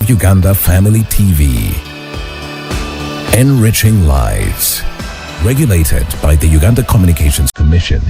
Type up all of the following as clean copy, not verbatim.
Uganda Family TV. Enriching lives. Regulated by the Uganda Communications Commission.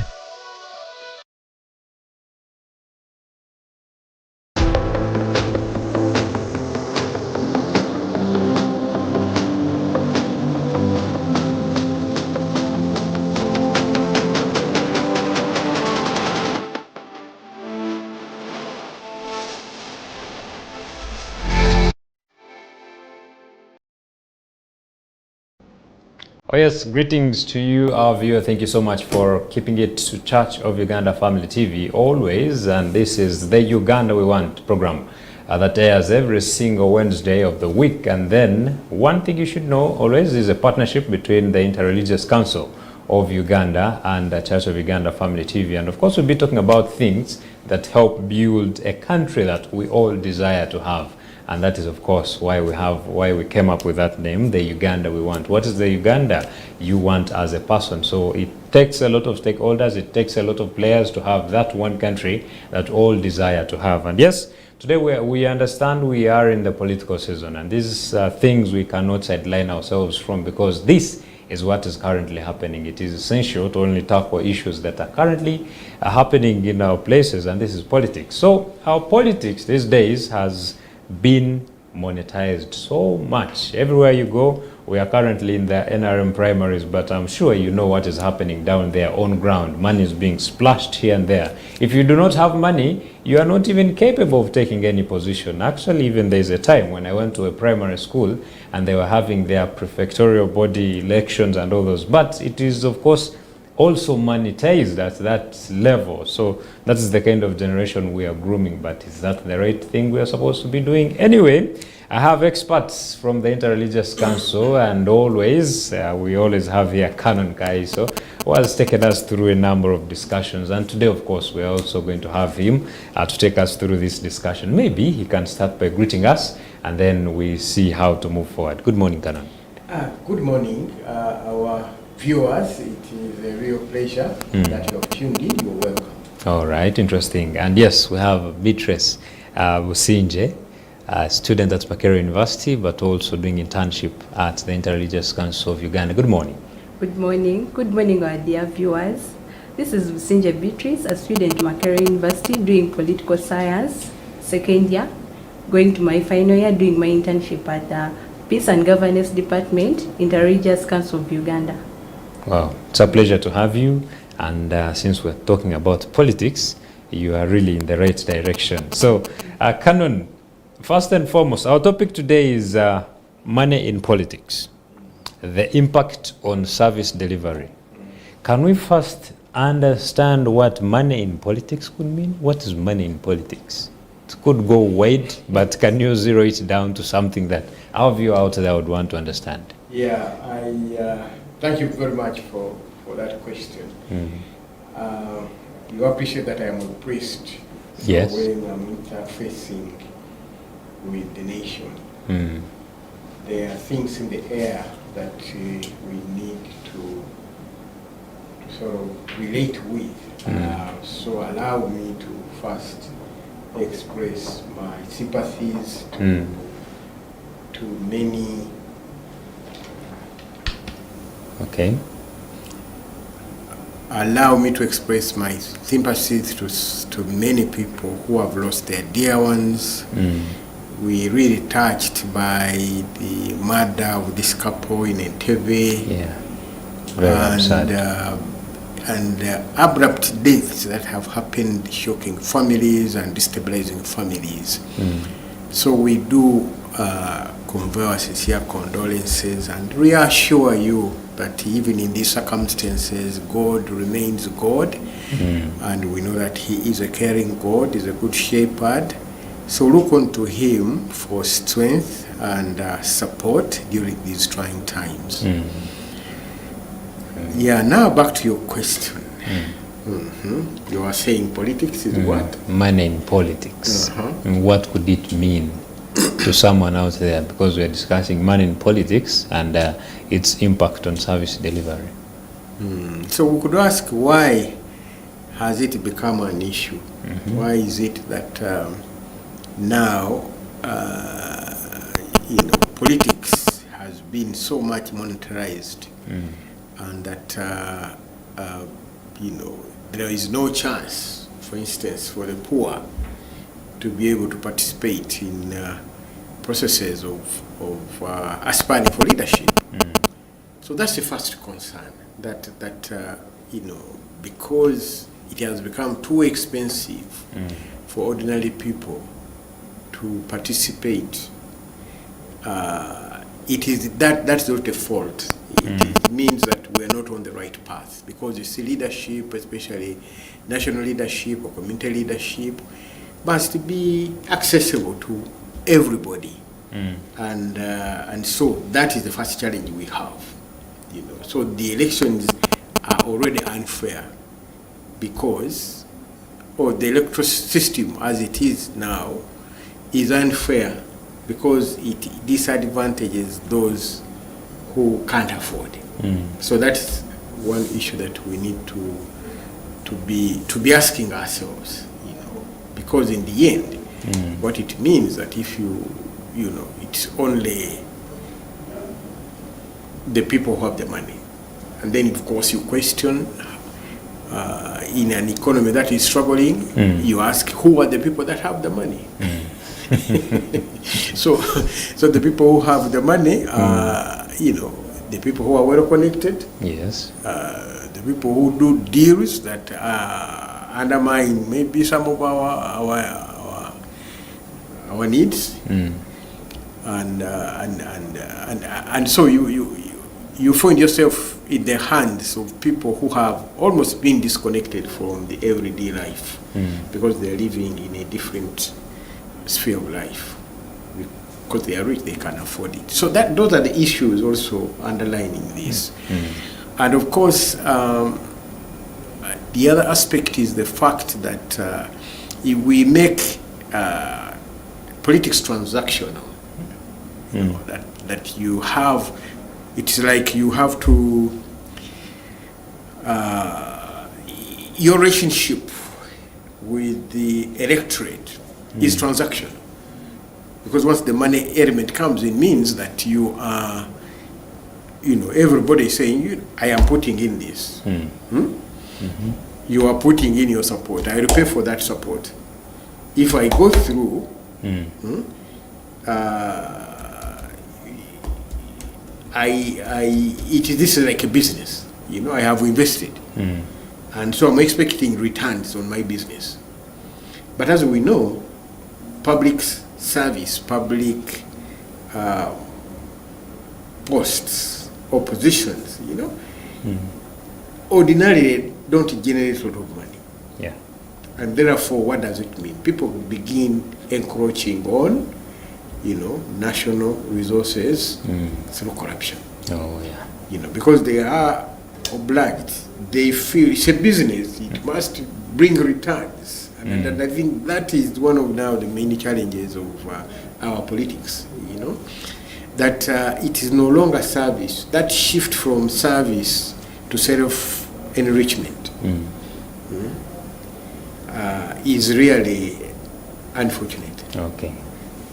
Oh yes, greetings to you, our viewer. Thank you so much for keeping it to Church of Uganda Family TV always. And this is the Uganda We Want program that airs every single Wednesday of the week. And then one thing you should know always is a partnership between the Interreligious Council of Uganda and the Church of Uganda Family TV. And of course, we'll be talking about things that help build a country that we all desire to have. And that is, of course, why we came up with that name, the Uganda We Want. What is the Uganda you want as a person? So it takes a lot of stakeholders, it takes a lot of players to have that one country that all desire to have. And yes, today we understand we are in the political season, and these are things we cannot sideline ourselves from, because this is what is currently happening. It is essential to only tackle issues that are currently happening in our places, and this is politics. So our politics these days has been monetized so much. Everywhere you go, we are currently in the NRM primaries, but I'm sure you know what is happening down there on ground. Money is being splashed here and there. If you do not have money, you are not even capable of taking any position. Actually, even there's a time when I went to a primary school and they were having their prefectorial body elections and all those, but it is, of course, also monetized at that level. So that is the kind of generation we are grooming. But is that the right thing we are supposed to be doing? Anyway, I have experts from the Interreligious Council, and we always have here Canon Kaiso, who has taken us through a number of discussions. And today, of course, we are also going to have him to take us through this discussion. Maybe he can start by greeting us, and then we see how to move forward. Good morning, Canon. Good morning, our viewers. It is a real pleasure that you have tuned in. You're welcome. All right, interesting. And yes, we have Beatrice Busingye, a student at Makerere University, but also doing internship at the Interreligious Council of Uganda. Good morning. Good morning. Good morning, our dear viewers. This is Busingye Beatrice, a student at Makerere University doing political science, second year, going to my final year, doing my internship at the Peace and Governance Department, Interreligious Council of Uganda. Wow, it's a pleasure to have you. And since we're talking about politics, you are really in the right direction. So, Canon, first and foremost, our topic today is money in politics, the impact on service delivery. Can we first understand what money in politics could mean? What is money in politics? It could go wide, but can you zero it down to something that our viewer out there would want to understand? Yeah, thank you very much for that question. You appreciate that I am a priest. Yes. When I'm interfacing with the nation, there are things in the air that we need to sort of relate with. So allow me to first express my sympathies to many. Okay. Allow me to express my sympathies to many people who have lost their dear ones. We're really touched by the murder of this couple in Entebbe. Yeah. Very sad. And abrupt deaths that have happened, shocking families and destabilizing families. So we do convey our sincere condolences and reassure you that even in these circumstances, God remains God, and we know that He is a caring God, is a good shepherd. So look unto Him for strength and support during these trying times. Yeah, now back to your question. You are saying politics is what? Money in politics. And what could it mean to someone out there? Because we are discussing money in politics and its impact on service delivery. So we could ask, why has it become an issue? Why is it that now politics has been so much monetarized, and that there is no chance, for instance, for the poor to be able to participate in processes of aspiring for leadership. So that's the first concern, that because it has become too expensive for ordinary people to participate, that's not a fault. It means that we're not on the right path, because you see, leadership, especially national leadership or community leadership, must be accessible to everybody. And so that is the first challenge we have. So the elections are already unfair, because the electoral system as it is now is unfair, because it disadvantages those who can't afford. So that's one issue that we need to be asking ourselves, because in the end, what it means that if it's only the people who have the money, and then of course you question in an economy that is struggling, you ask who are the people that have the money. So the people who have the money are the people who are well connected. Yes. The people who do deals that undermine maybe some of our needs, and so you find yourself in the hands of people who have almost been disconnected from the everyday life, because they're living in a different sphere of life. Because they are rich, they can afford it. So those are the issues also underlining this. And of course, the other aspect is the fact that if we make politics transactional, that you have, it's like you have to, your relationship with the electorate is transactional. Because once the money element comes in, means that you are, everybody is saying, I am putting in this. You are putting in your support. I will pay for that support. If I go through, this is like a business. I have invested. And so I'm expecting returns on my business. But as we know, public service, public posts or positions, ordinarily don't generate a lot of money. Yeah. And therefore, what does it mean? People begin encroaching on, national resources through corruption. Oh, yeah. Because they are obliged. They feel it's a business. It must bring returns. And I think that is one of now the many challenges of our politics, that it is no longer service. That shift from service to self-enrichment is really unfortunate. Okay.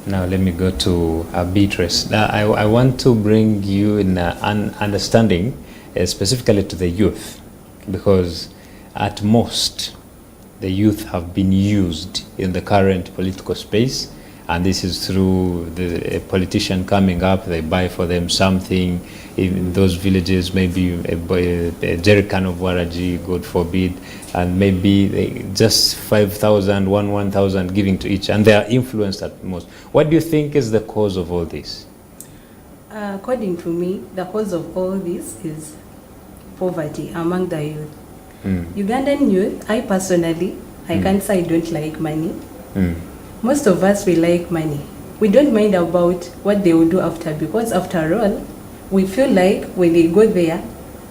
Now let me go to Beatrice. Now I want to bring you in an understanding specifically to the youth, because at most the youth have been used in the current political space, and this is through a politician coming up, they buy for them something in those villages, maybe a jerrycan of waraji, God forbid, and maybe just 5,000, 1,000 giving to each, and they are influenced at most. What do you think is the cause of all this? According to me, the cause of all this is poverty among the youth. Ugandan youth, I personally, I can't say I don't like money. Most of us, we like money. We don't mind about what they will do after, because after all, we feel like when they go there,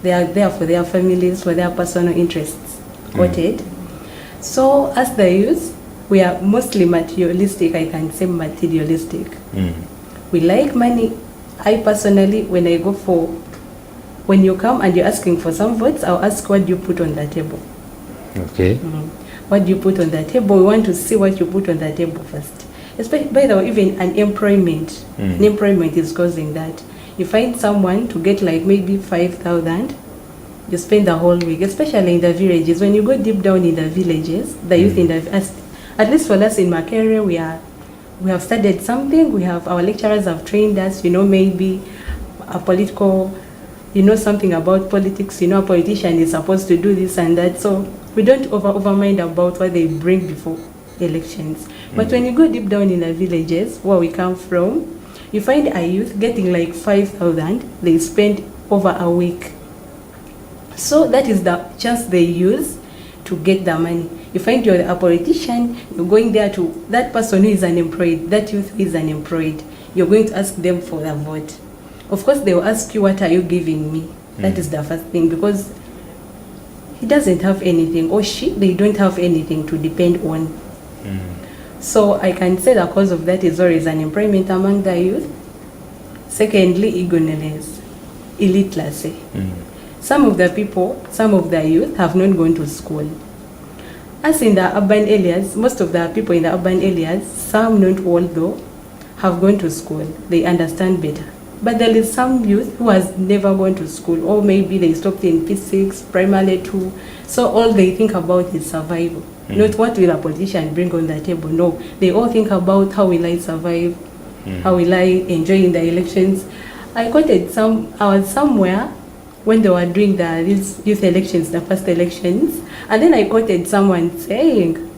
they are there for their families, for their personal interests. Got it? So as the youth, we are mostly materialistic. I can say materialistic. We like money. I personally, when you come and you're asking for some votes, I'll ask what you put on the table. Okay. What do you put on the table? We want to see what you put on the table first. Especially, by the way, even unemployment. Unemployment is causing that. You find someone to get like maybe 5,000, you spend the whole week, especially in the villages. When you go deep down in the villages, the youth in the, at least for us in Makerere, we have studied something. We have, our lecturers have trained us, maybe a political, something about politics, a politician is supposed to do this and that. So we don't overmind about what they bring before elections. But when you go deep down in the villages, where we come from, you find a youth getting like 5,000, they spend over a week. So that is the chance they use to get the money. You find you're a politician, you're going there to that person who is unemployed, that youth who is unemployed, you're going to ask them for the vote. Of course, they will ask you, what are you giving me? That is the first thing, because he doesn't have anything, or they don't have anything to depend on. So I can say the cause of that is always unemployment among the youth. Secondly, ignorance, illiteracy. Some of the youth have not gone to school. As in the urban areas, most of the people in the urban areas, some not all though, have gone to school. They understand better. But there is some youth who has never gone to school, or maybe they stopped in P6, primary 2. So all they think about is survival. Not what will a politician bring on the table. No, they all think about how will I survive, how will I enjoy in the elections. I was somewhere when they were doing these youth elections, the first elections, and then I quoted someone saying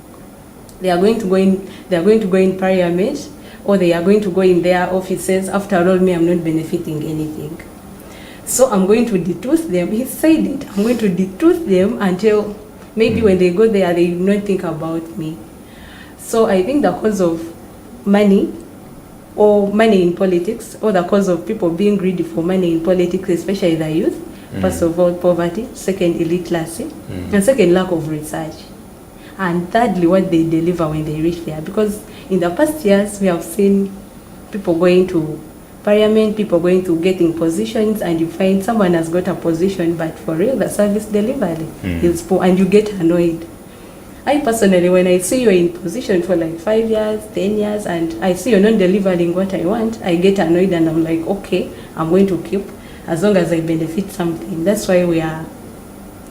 they are going to go in parliament, or they are going to go in their offices. After all, me, I'm not benefiting anything. So I'm going to detooth them. He said it. I'm going to detooth them until maybe when they go there, they will not think about me. So I think the cause of money, or money in politics, or the cause of people being greedy for money in politics, especially the youth, first of all, poverty, second, illiteracy, and second, lack of research. And thirdly, what they deliver when they reach there. Because in the past years, we have seen people going to parliament, people going to getting positions, and you find someone has got a position, but for real, the service delivery is poor, and you get annoyed. I personally, when I see you're in position for like 5 years, 10 years, and I see you're not delivering what I want, I get annoyed, and I'm like, okay, I'm going to keep, as long as I benefit something. That's why we are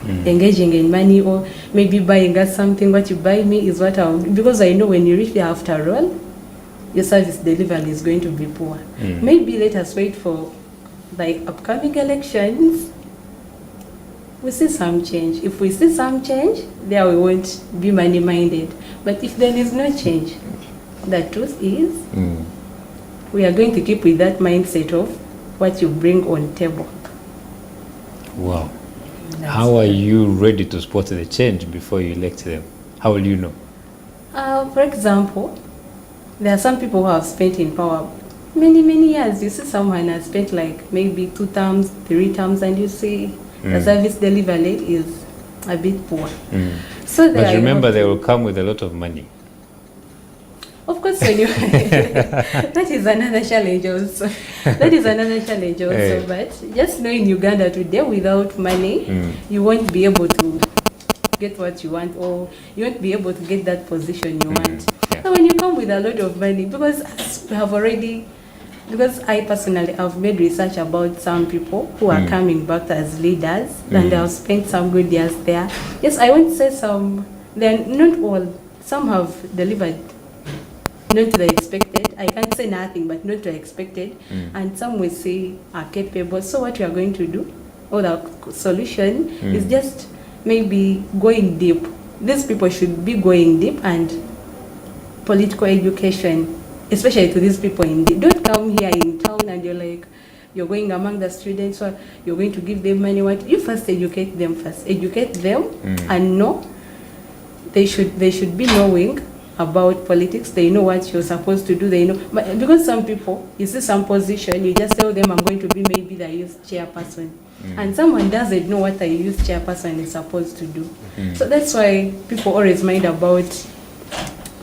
engaging in money, or maybe buying us something. What you buy me is what I'll, because I know when you reach there, after all, your service delivery is going to be poor. Maybe let us wait for the upcoming elections. We see some change. If we see some change, there we won't be money-minded. But if there is no change, the truth is, we are going to keep with that mindset of what you bring on table. Wow. How are you ready to spot the change before you elect them? How will you know? For example, there are some people who have spent in power many years. You see someone has spent like maybe 2 terms, 3 terms, and you see the service delivery is a bit poor. So but remember, they will come with a lot of money. Of course, when you that is another challenge also. That is another challenge also. Hey. But just know in Uganda today, without money, you won't be able to get what you want, or you won't be able to get that position you want. Yeah. So when you come with a lot of money, because I personally have made research about some people who are coming back as leaders, and they have spent some good years there. Yes, I won't say some, then not all. Some have delivered not to the expected. I can't say nothing, but not to the expected. And some will say are capable. So what we are going to do, or the solution, is just maybe going deep. These people should be going deep, and political education, especially to these people in deep. Don't come here in town and you're going among the students, or you're going to give them money. What you first educate them and know they should be knowing about politics. They know what you're supposed to do. They know, but because some people, you see some position, you just tell them, I'm going to be maybe the youth chairperson, and someone doesn't know what a youth chairperson is supposed to do. So that's why people always mind about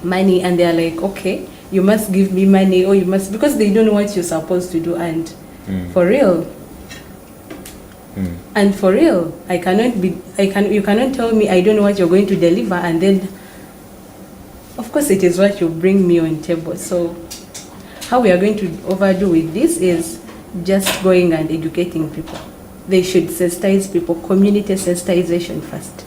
money, and they're like, okay, you must give me money, or you must, because they don't know what you're supposed to do. And for real, you cannot tell me I don't know what you're going to deliver, and then Of course, it is what you bring me on table. So how we are going to overdo with this is just going and educating people. They should sensitize people, community sensitization first.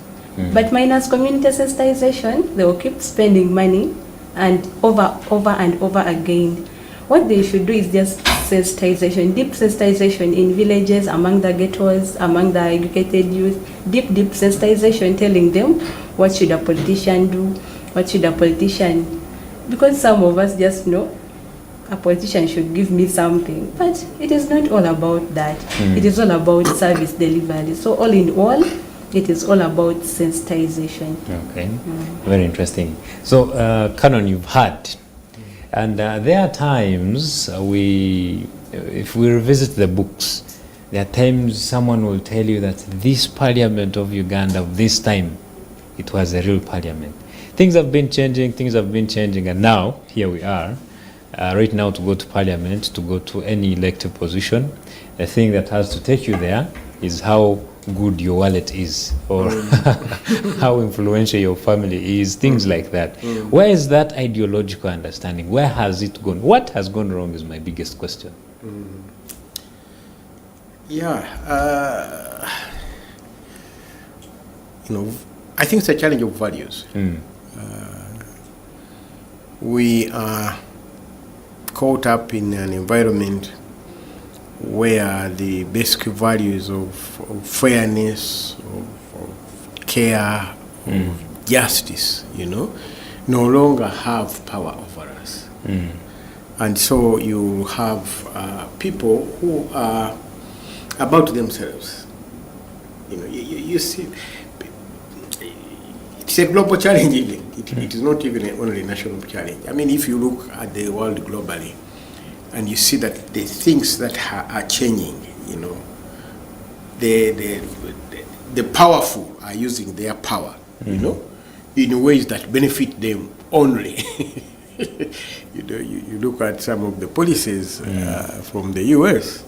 But minus community sensitization, they will keep spending money and over and over again. What they should do is just sensitization, deep sensitization in villages, among the ghettos, among the educated youth, deep sensitization, telling them what should a politician do, what should a politician, because some of us just know a politician should give me something, but it is not all about that. It is all about service delivery. So all in all, it is all about sensitization. Okay, very interesting. So, Canon, you've heard, and there are times if we revisit the books, there are times someone will tell you that this Parliament of Uganda of this time, it was a real parliament. Things have been changing, and now here we are. Right now, to go to Parliament, to go to any elected position, the thing that has to take you there is how good your wallet is, or how influential your family is, things like that. Where is that ideological understanding? Where has it gone? What has gone wrong is my biggest question. I think it's a challenge of values. We are caught up in an environment where the basic values of fairness, of care, of justice, no longer have power over us. And so you have people who are about themselves. You see, it's a global challenge even. It is not even only a national challenge. I mean, if you look at the world globally, and you see that the things that are changing, the powerful are using their power, in ways that benefit them only. You look at some of the policies from the US,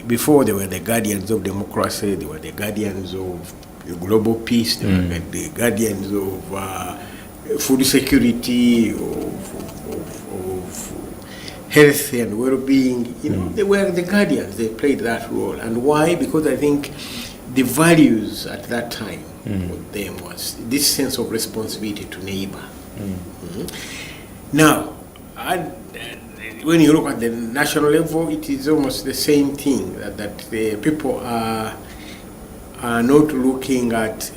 before they were the guardians of democracy, they were the guardians of global peace, they were the guardians of food security, of health and well-being. They were the guardians. They played that role. And why? Because I think the values at that time with them was this sense of responsibility to neighbor. Now, when you look at the national level, it is almost the same thing, that the people are not looking at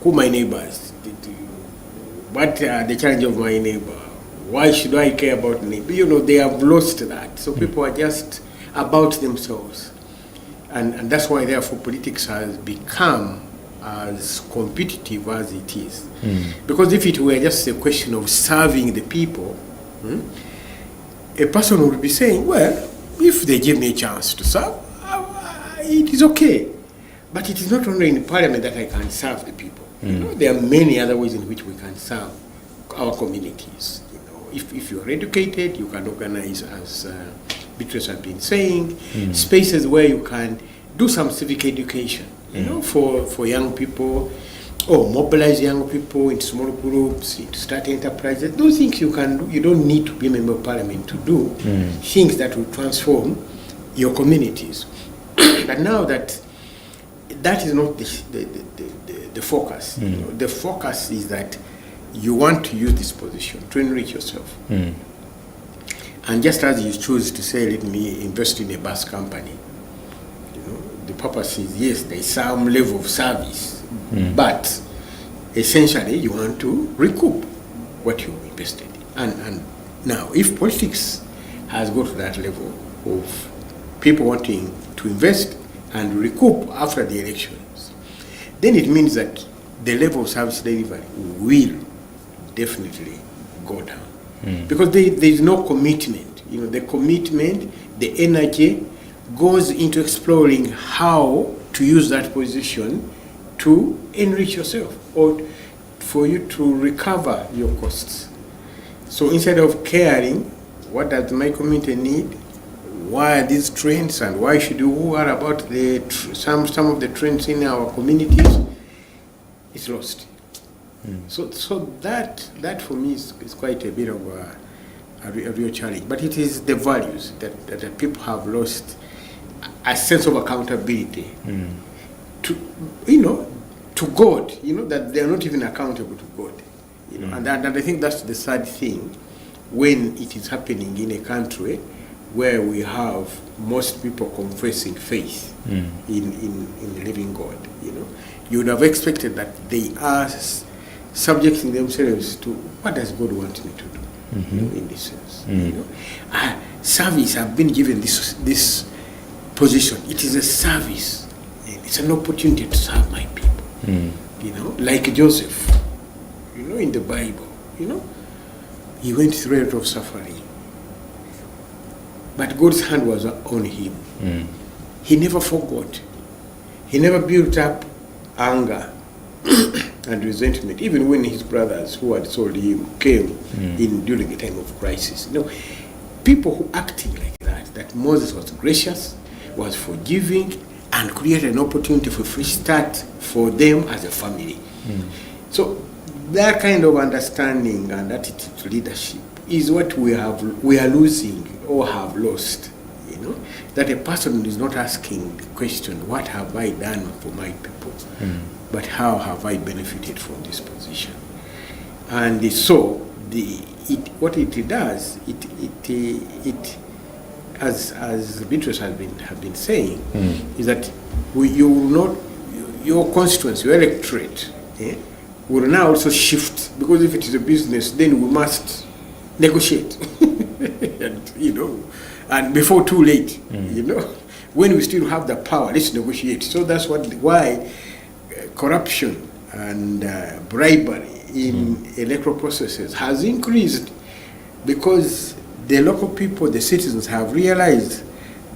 who my neighbors, what are the challenge of my neighbor, why should I care about neighbor? They have lost that. So people are just about themselves. And that's why, therefore, politics has become as competitive as it is. Because if it were just a question of serving the people, a person would be saying, well, if they give me a chance to serve, it is okay. But it is not only in Parliament that I can serve the people. There are many other ways in which we can serve our communities. If you are educated, you can organize, as Beatrice has been saying, spaces where you can do some civic education, for young people, or mobilize young people into small groups, into start enterprises. Those things you can do. You don't need to be a member of Parliament to do things that will transform your communities. But now that is not the focus. The focus is that you want to use this position to enrich yourself. And just as you choose to say, let me invest in a bus company, the purpose is, yes, there is some level of service, but essentially you want to recoup what you invested. And now, if politics has got to that level of people wanting to invest and recoup after the elections, then it means that the level of service delivery will definitely go down. Because there is no commitment. The commitment, the energy goes into exploring how to use that position to enrich yourself or for you to recover your costs. So instead of caring, what does my community need? Why are these trends, and why should you worry about some of the trends in our communities? It's lost. So that for me is quite a bit of a real challenge. But it is the values that people have lost a sense of accountability to God, that they are not even accountable to God. And I think that's the sad thing when it is happening in a country where we have most people confessing faith in the living God. You would have expected that they are subjecting themselves to what does God want me to do, in this sense. Service, I've been given this position. It is a service. It's an opportunity to serve my people. Like Joseph, in the Bible, he went through a lot of suffering. But God's hand was on him. He never forgot. He never built up anger and resentment, even when his brothers who had sold him came in during a time of crisis. People who acting like that Moses was gracious, was forgiving, and created an opportunity for fresh start for them as a family. So that kind of understanding and attitude to leadership is what we are losing or have lost. That a person is not asking the question, what have I done for my people? But how have I benefited from this position? And so what it does, as Beatrice have been saying, is that your constituency, your electorate, will now also shift, because if it is a business, then we must negotiate, and before too late, when we still have the power, let's negotiate. So that's why corruption and bribery in electoral processes has increased, because the local people, the citizens, have realized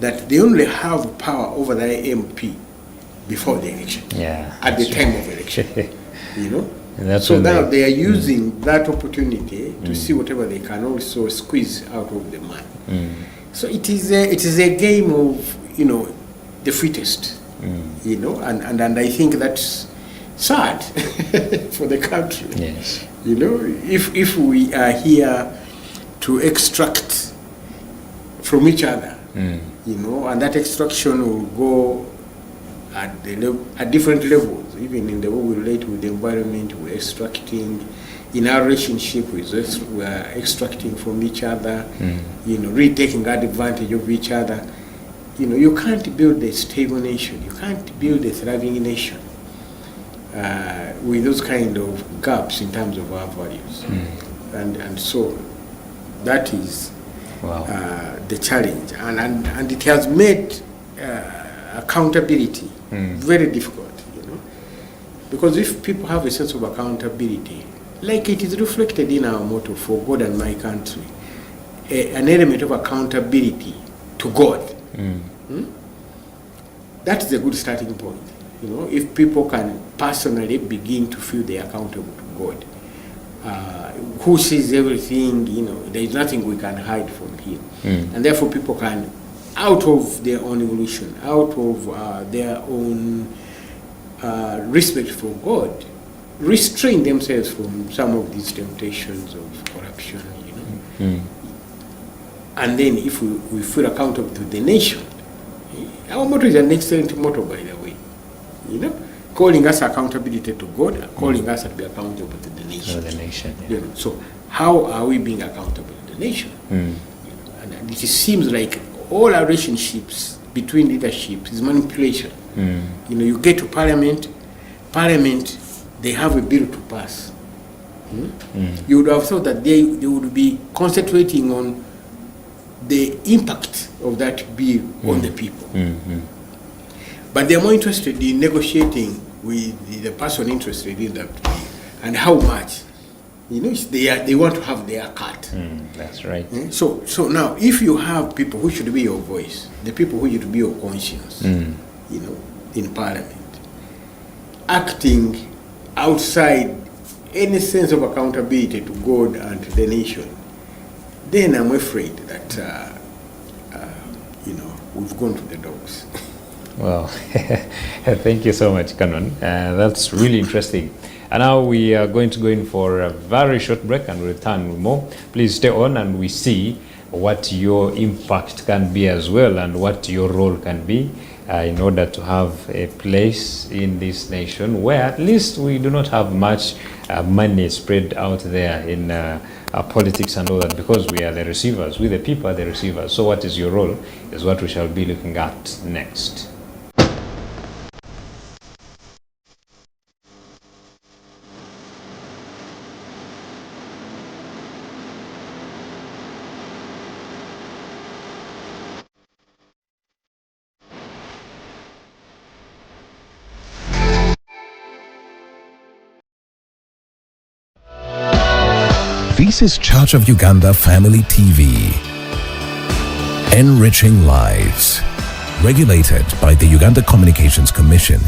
that they only have power over their MP before the election, at the time of election, So now they are using that opportunity to see whatever they can also squeeze out of the man. So it is a game of the fittest, and I think that's sad for the country. Yes. If we are here to extract from each other, and that extraction will go at different levels, even in the way we relate with the environment. We're extracting in our relationship, we are extracting from each other, really taking advantage of each other. You can't build a stable nation, you can't build a thriving nation with those kind of gaps in terms of our values. And so that is the challenge, and it has made accountability very difficult, because if people have a sense of accountability, like it is reflected in our motto, for God and my country, an element of accountability to God, that is a good starting point. If people can personally begin to feel they are accountable to God, who sees everything, there is nothing we can hide from him. And therefore people can, out of their own evolution, out of their own respect for God, restrain themselves from some of these temptations of corruption, And then if we feel accountable to the nation, our motto is an excellent motto, by the way, calling us accountability to God, calling us to be accountable to the nation. So how are we being accountable to the nation? And it seems like all our relationships between leadership is manipulation. You get to Parliament, they have a bill to pass. You would have thought that they would be concentrating on the impact of that bill on the people. But they're more interested in negotiating with the person interested in that bill and how much. They want to have their cut. That's right. So now, if you have people who should be your voice, the people who should be your conscience, in Parliament, acting outside any sense of accountability to God and to the nation, then I'm afraid that we've gone to the dogs. Well, thank you so much, Canon. That's really interesting. And now we are going to go in for a very short break and return with more. Please stay on and we see what your impact can be as well and what your role can be in order to have a place in this nation where at least we do not have much money spread out there in politics and all that, because we are the receivers. We the people are the receivers. So what is your role is what we shall be looking at next. This is Church of Uganda Family TV. Enriching lives. Regulated by the Uganda Communications Commission.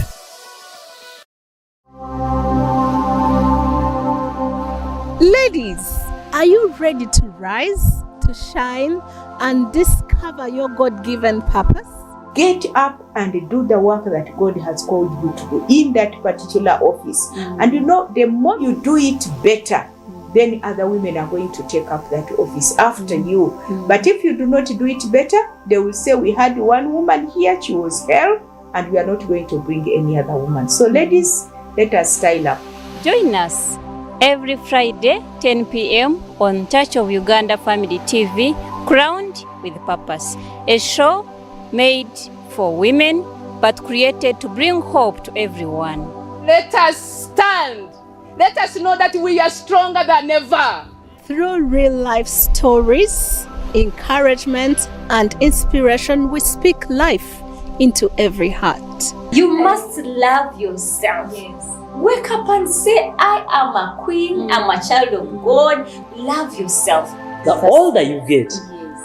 Ladies, are you ready to rise, to shine, and discover your God-given purpose? Get up and do the work that God has called you to do in that particular office. And you know, the more you do it better, then other women are going to take up that office after you. But if you do not do it better, they will say, we had one woman here, she was hell, and we are not going to bring any other woman. So ladies, let us style up. Join us every Friday, 10 p.m. on Church of Uganda Family TV, Crowned with Purpose, a show made for women but created to bring hope to everyone. Let us stand. Let us know that we are stronger than ever. Through real-life stories, encouragement, and inspiration, we speak life into every heart. You must love yourself. Yes. Wake up and say, I am a queen, I'm a child of God. Love yourself. The older you get,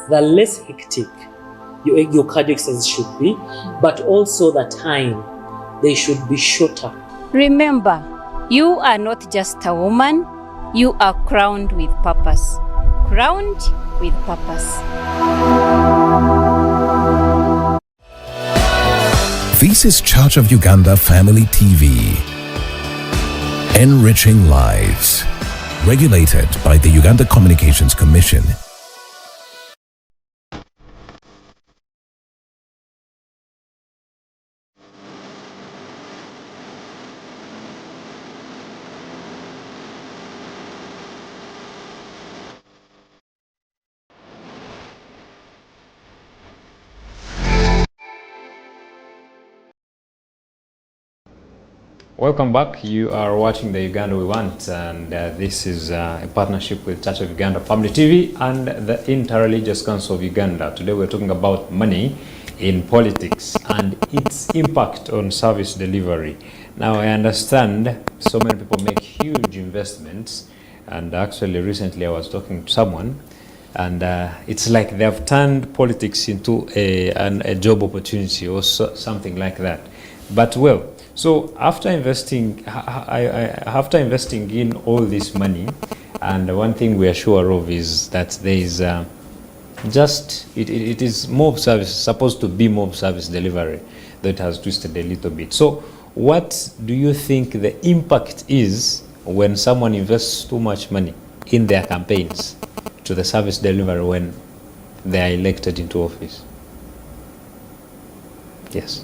the less hectic your cardiac exercises should be, but also the time, they should be shorter. Remember, you are not just a woman, you are crowned with purpose. Crowned with purpose. This is Church of Uganda Family TV. Enriching lives. Regulated by the Uganda Communications Commission. Welcome back. You are watching the Uganda We Want, and this is a partnership with Church of Uganda Family TV and the Interreligious Council of Uganda. Today we're talking about money in politics and its impact on service delivery. Now I understand so many people make huge investments, and actually recently I was talking to someone, and it's like they have turned politics into a job opportunity or something like that. But well, so after investing in all this money, and one thing we are sure of is that there is it is mob service, supposed to be mob service delivery, that has twisted a little bit. So what do you think the impact is when someone invests too much money in their campaigns to the service delivery when they are elected into office? Yes.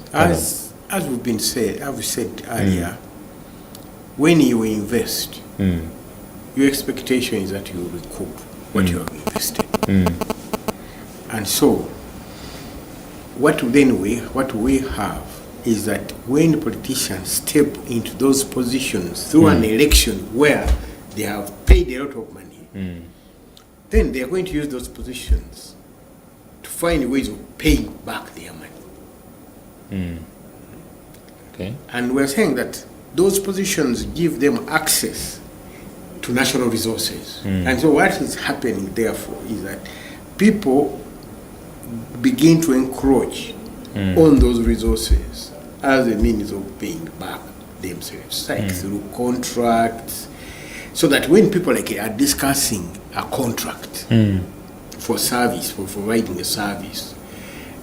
As we've said earlier, when you invest, your expectation is that you will recoup what you have invested. And so, what we have is that when politicians step into those positions through an election where they have paid a lot of money, then they are going to use those positions to find ways of paying back their money. Okay. And we're saying that those positions give them access to national resources. And so what is happening therefore is that people begin to encroach on those resources as a means of paying back themselves, like through contracts, so that when people are discussing a contract for service, for providing a service,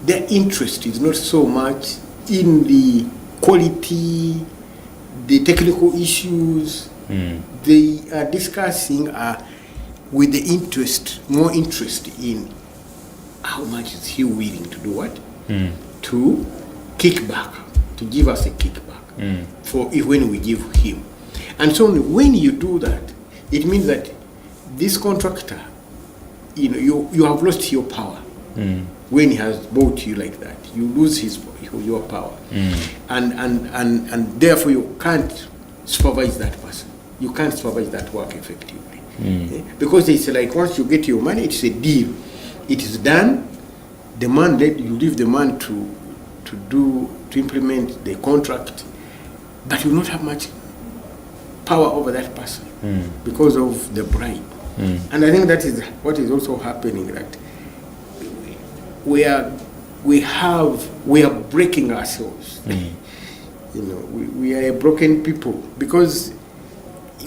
their interest is not so much in the quality, the technical issues, They are discussing with the more interest in how much is he willing to do what? To kick back, to give us a kickback for when we give him. And so when you do that, it means that this contractor, you have lost your power. When he has bought you like that, you lose your power. And therefore you can't supervise that person. You can't supervise that work effectively. Because it's like once you get your money, it's a deal. It is done. The man, you leave the man to implement the contract, but you will not have much power over that person because of the bribe. And I think that is what is also happening, that we are breaking ourselves. We are a broken people because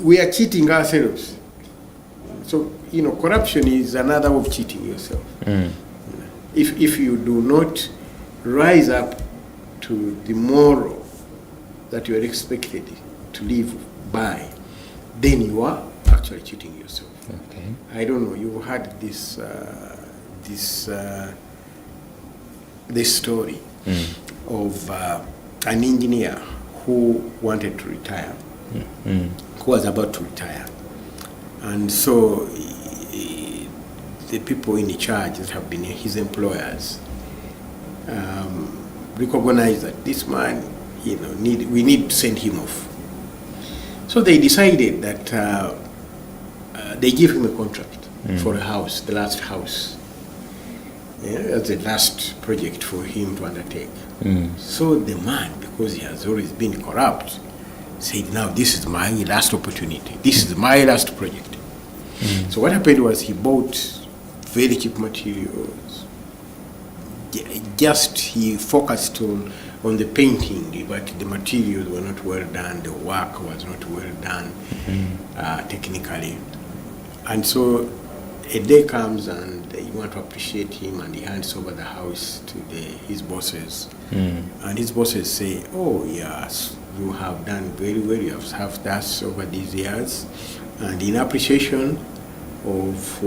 we are cheating ourselves. So corruption is another way of cheating yourself. If you do not rise up to the moral that you are expected to live by, then you are actually cheating yourself. Okay. I don't know. You had this story of an engineer who wanted to retire, who was about to retire, and so the people in charge that have been his employers recognized that this man, we need to send him off. So they decided that they give him a contract for a house, the last house. That's the last project for him to undertake. So the man, because he has always been corrupt, said, now this is my last opportunity. This is my last project. So what happened was he bought very cheap materials. Just he focused on the painting, but the materials were not well done, the work was not well done technically. And so a day comes and you want to appreciate him, and he hands over the house to his bosses. And his bosses say, oh yes, you have done very well, you have served us over these years, and in appreciation of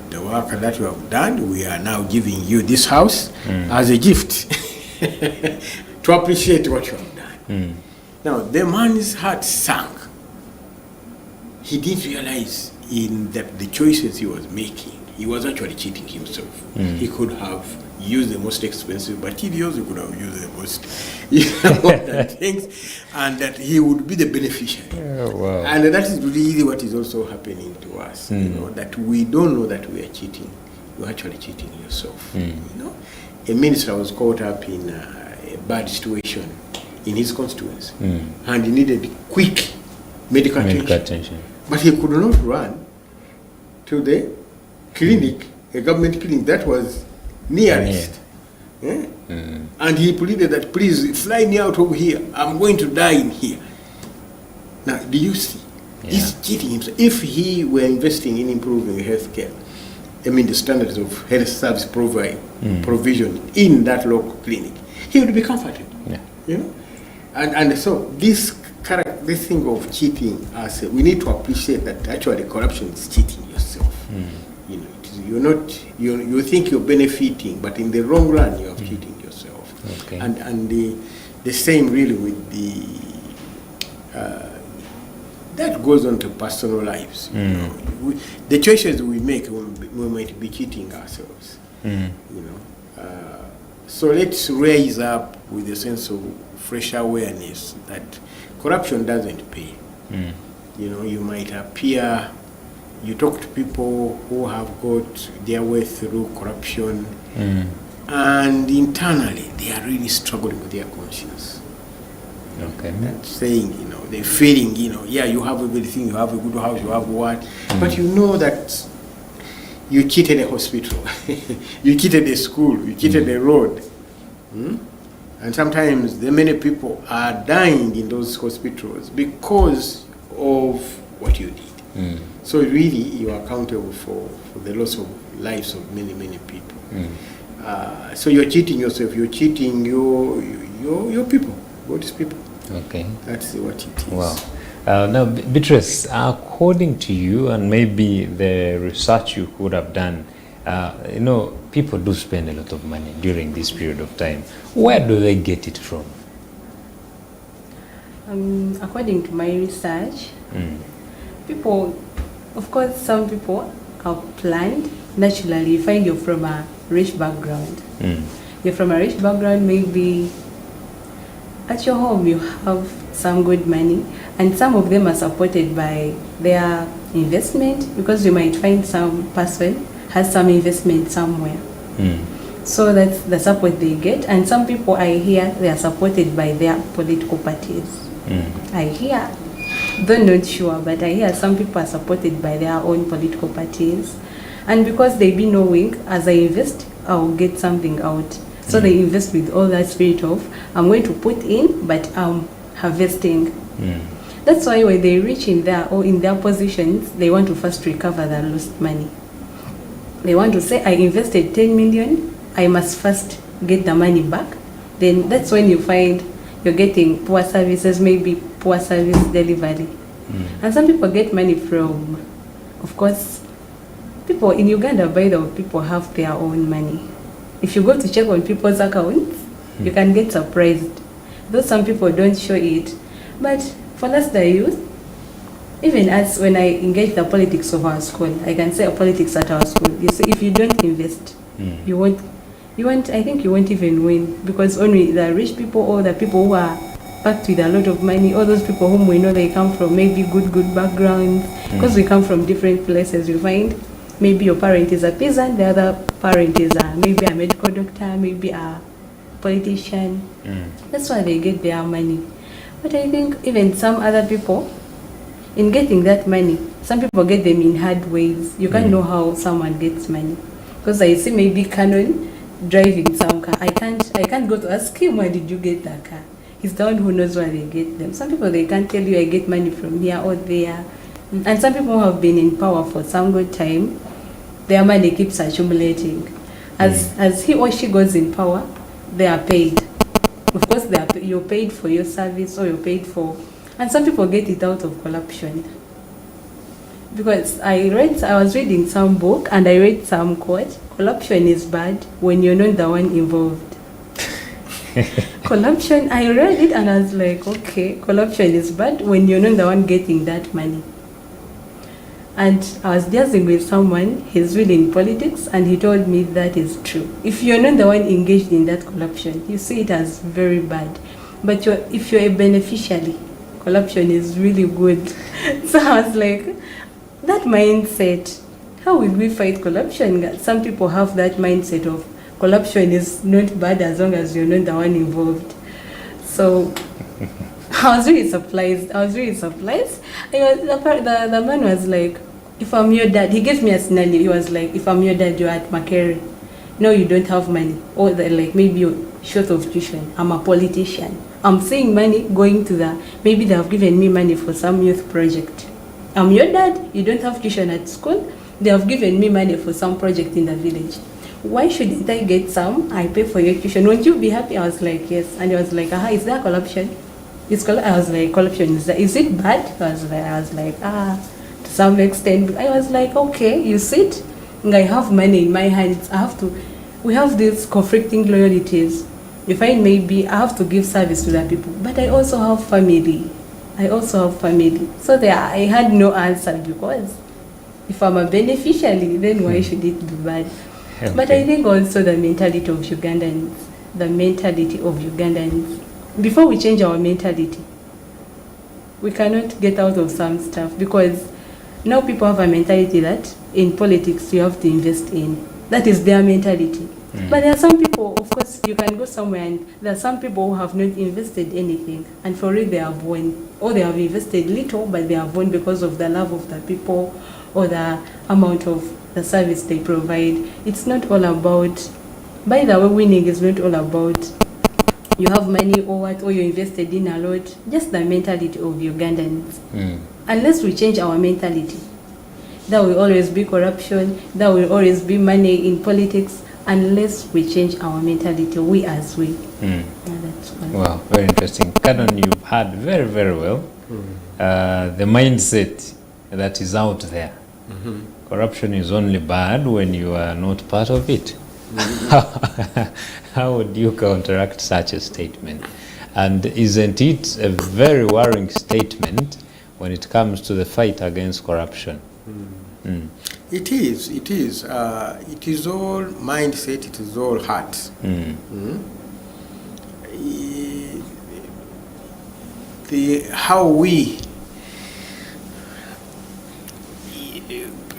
the work that you have done, we are now giving you this house as a gift to appreciate what you have done. Now the man's heart sank. He didn't realize in the choices he was making, he was actually cheating himself. He could have used the most expensive materials, he could have used the most important things, and that he would be the beneficiary. Oh, wow. And that is really what is also happening to us, that we don't know that we are cheating. You're actually cheating yourself. A minister was caught up in a bad situation in his constituency, and he needed quick medical attention. But he could not run to the clinic, a government clinic that was nearest. And he pleaded that, please fly me out over here. I'm going to die in here. Now, do you see? He's cheating himself. If he were investing in improving healthcare, the standards of health service provision in that local clinic, he would be comforted. And so this thing of cheating, we need to appreciate that actually corruption is cheating yourself. You think you're benefiting, but in the long run you are cheating yourself. Okay. And the same really with that goes on to personal lives. The choices we make, we might be cheating ourselves. So let's raise up with a sense of fresh awareness that corruption doesn't pay. You might appear, you talk to people who have got their way through corruption, and internally they are really struggling with their conscience. Okay. And saying, they're feeling, you have everything, you have a good house, you have what, but you know that you cheated a hospital, you cheated a school, you cheated a road. And sometimes many people are dying in those hospitals because of what you did. So really you are accountable for the loss of lives of many, many people. So you're cheating yourself, you're cheating your people, God's people. Okay. That's what it is. Wow. Now, Beatrice, according to you and maybe the research you could have done, people do spend a lot of money during this period of time. Where do they get it from? According to my research, people, of course, some people are planned. Naturally, you find you're from a rich background. You're from a rich background, maybe at your home you have some good money, and some of them are supported by their investment, because you might find some person has some investment somewhere. So that's the support they get. And some people, I hear, they are supported by their political parties. I hear, though not sure, but I hear some people are supported by their own political parties. And because they be knowing, as I invest, I'll get something out. So they invest with all that spirit of, I'm going to put in, but I'm harvesting. That's why when they reach in their positions, they want to first recover their lost money. They want to say, I invested 10 million, I must first get the money back. Then that's when you find you're getting poor services, maybe poor service delivery. And some people get money from, of course, people in Uganda, by the way, people have their own money. If you go to check on people's accounts, you can get surprised. Though some people don't show it. But for us, the youth, even as when I engage the politics of our school, I can say politics at our school. You see, if you don't invest, you won't, I think you won't even win, because only the rich people or the people who are packed with a lot of money, all those people whom we know they come from maybe good backgrounds, because we come from different places. You find maybe your parent is a peasant, the other parent is maybe a medical doctor, maybe a politician. That's why they get their money. But I think even some other people, in getting that money, some people get them in hard ways. You can't know how someone gets money, because I see maybe Canon driving some car. I can't go to ask him, where did you get that car? He's the one who knows where they get them. Some people, they can't tell you, I get money from here or there. And some people who have been in power for some good time, their money keeps accumulating. As he or she goes in power, they are paid. Of course, you're paid for your service, or you're paid for, and some people get it out of corruption. Because I was reading some book and I read some quote, corruption is bad when you're not the one involved. Corruption, I read it and I was like, okay, corruption is bad when you're not the one getting that money. And I was discussing with someone, he's really in politics, and he told me that is true. If you're not the one engaged in that corruption, you see it as very bad. But if you're a beneficiary, corruption is really good. So I was like, that mindset, how will we fight corruption? Some people have that mindset of corruption is not bad as long as you're not the one involved. So I was really surprised. The man was like, if I'm your dad, he gave me a scenario. He was like, if I'm your dad, you're at Makerere. No, you don't have money. Or like maybe you're short of tuition. I'm a politician. I'm seeing money going to maybe they have given me money for some youth project. I'm your dad, you don't have tuition at school. They have given me money for some project in the village. Why shouldn't I get some? I pay for your tuition. Won't you be happy? I was like, yes. And he was like, is there corruption? I was like, corruption, is it bad? I was like, to some extent. I was like, okay, you sit, I have money in my hands. We have these conflicting loyalties. You find maybe I have to give service to the people, but I also have family. So I had no answer, because if I'm a beneficiary, then why should it be bad? Okay. But I think also the mentality of Ugandans, before we change our mentality, we cannot get out of some stuff, because now people have a mentality that in politics you have to invest in. That is their mentality. But there are some people, of course, you can go somewhere and there are some people who have not invested anything, and for it they have won. Or they have invested little, but they have won because of the love of the people or the amount of the service they provide. It's not all about, by the way, winning is not all about you have money or what, or you invested in a lot. Just the mentality of Ugandans. Unless we change our mentality, there will always be corruption, there will always be money in politics, unless we change our mentality, we as we. Yeah, that's one. Wow, very interesting. Canon, you've heard very, very well. the mindset that is out there. Corruption is only bad when you are not part of it. How would you counteract such a statement? And isn't it a very worrying statement when it comes to the fight against corruption? It is. It is all mindset. It is all heart. How we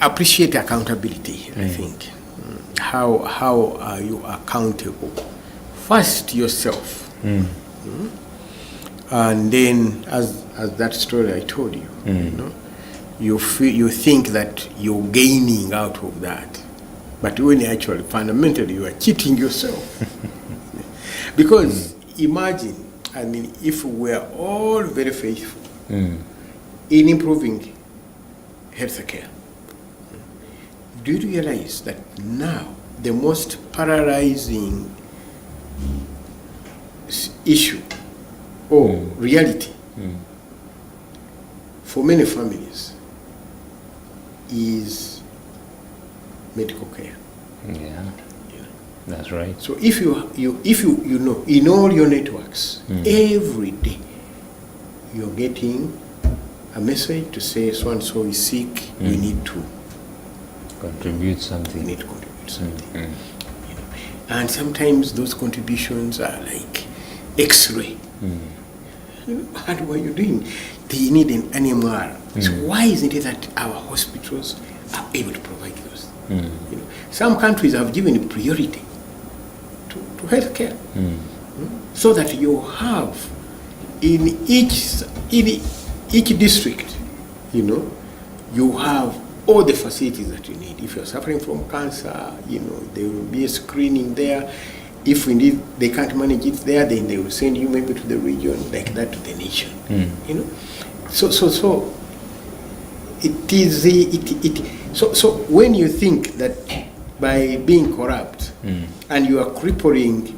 appreciate accountability, I think. How are you accountable? First yourself, and then as that story I told you, you think that you're gaining out of that, but when actually fundamentally you are cheating yourself. Because imagine, I mean, if we're all very faithful in improving health care, do you realize that now the most paralyzing issue or reality for many families is medical care? Yeah, that's right. So if you know, in all your networks, every day you're getting a message to say so and so is sick, we need to contribute something. We need to contribute something. You know? And sometimes those contributions are like X-ray. You know, and what are you doing? They need an NMR. So why isn't it that our hospitals are able to provide those? You know, some countries have given priority to health care, so that you have in each district, you know, you have all the facilities that you need. If you're suffering from cancer, you know, there will be a screening there. If indeed they can't manage it there, then they will send you maybe to the region, like that to the nation. You know, so it is so when you think that by being corrupt and you are crippling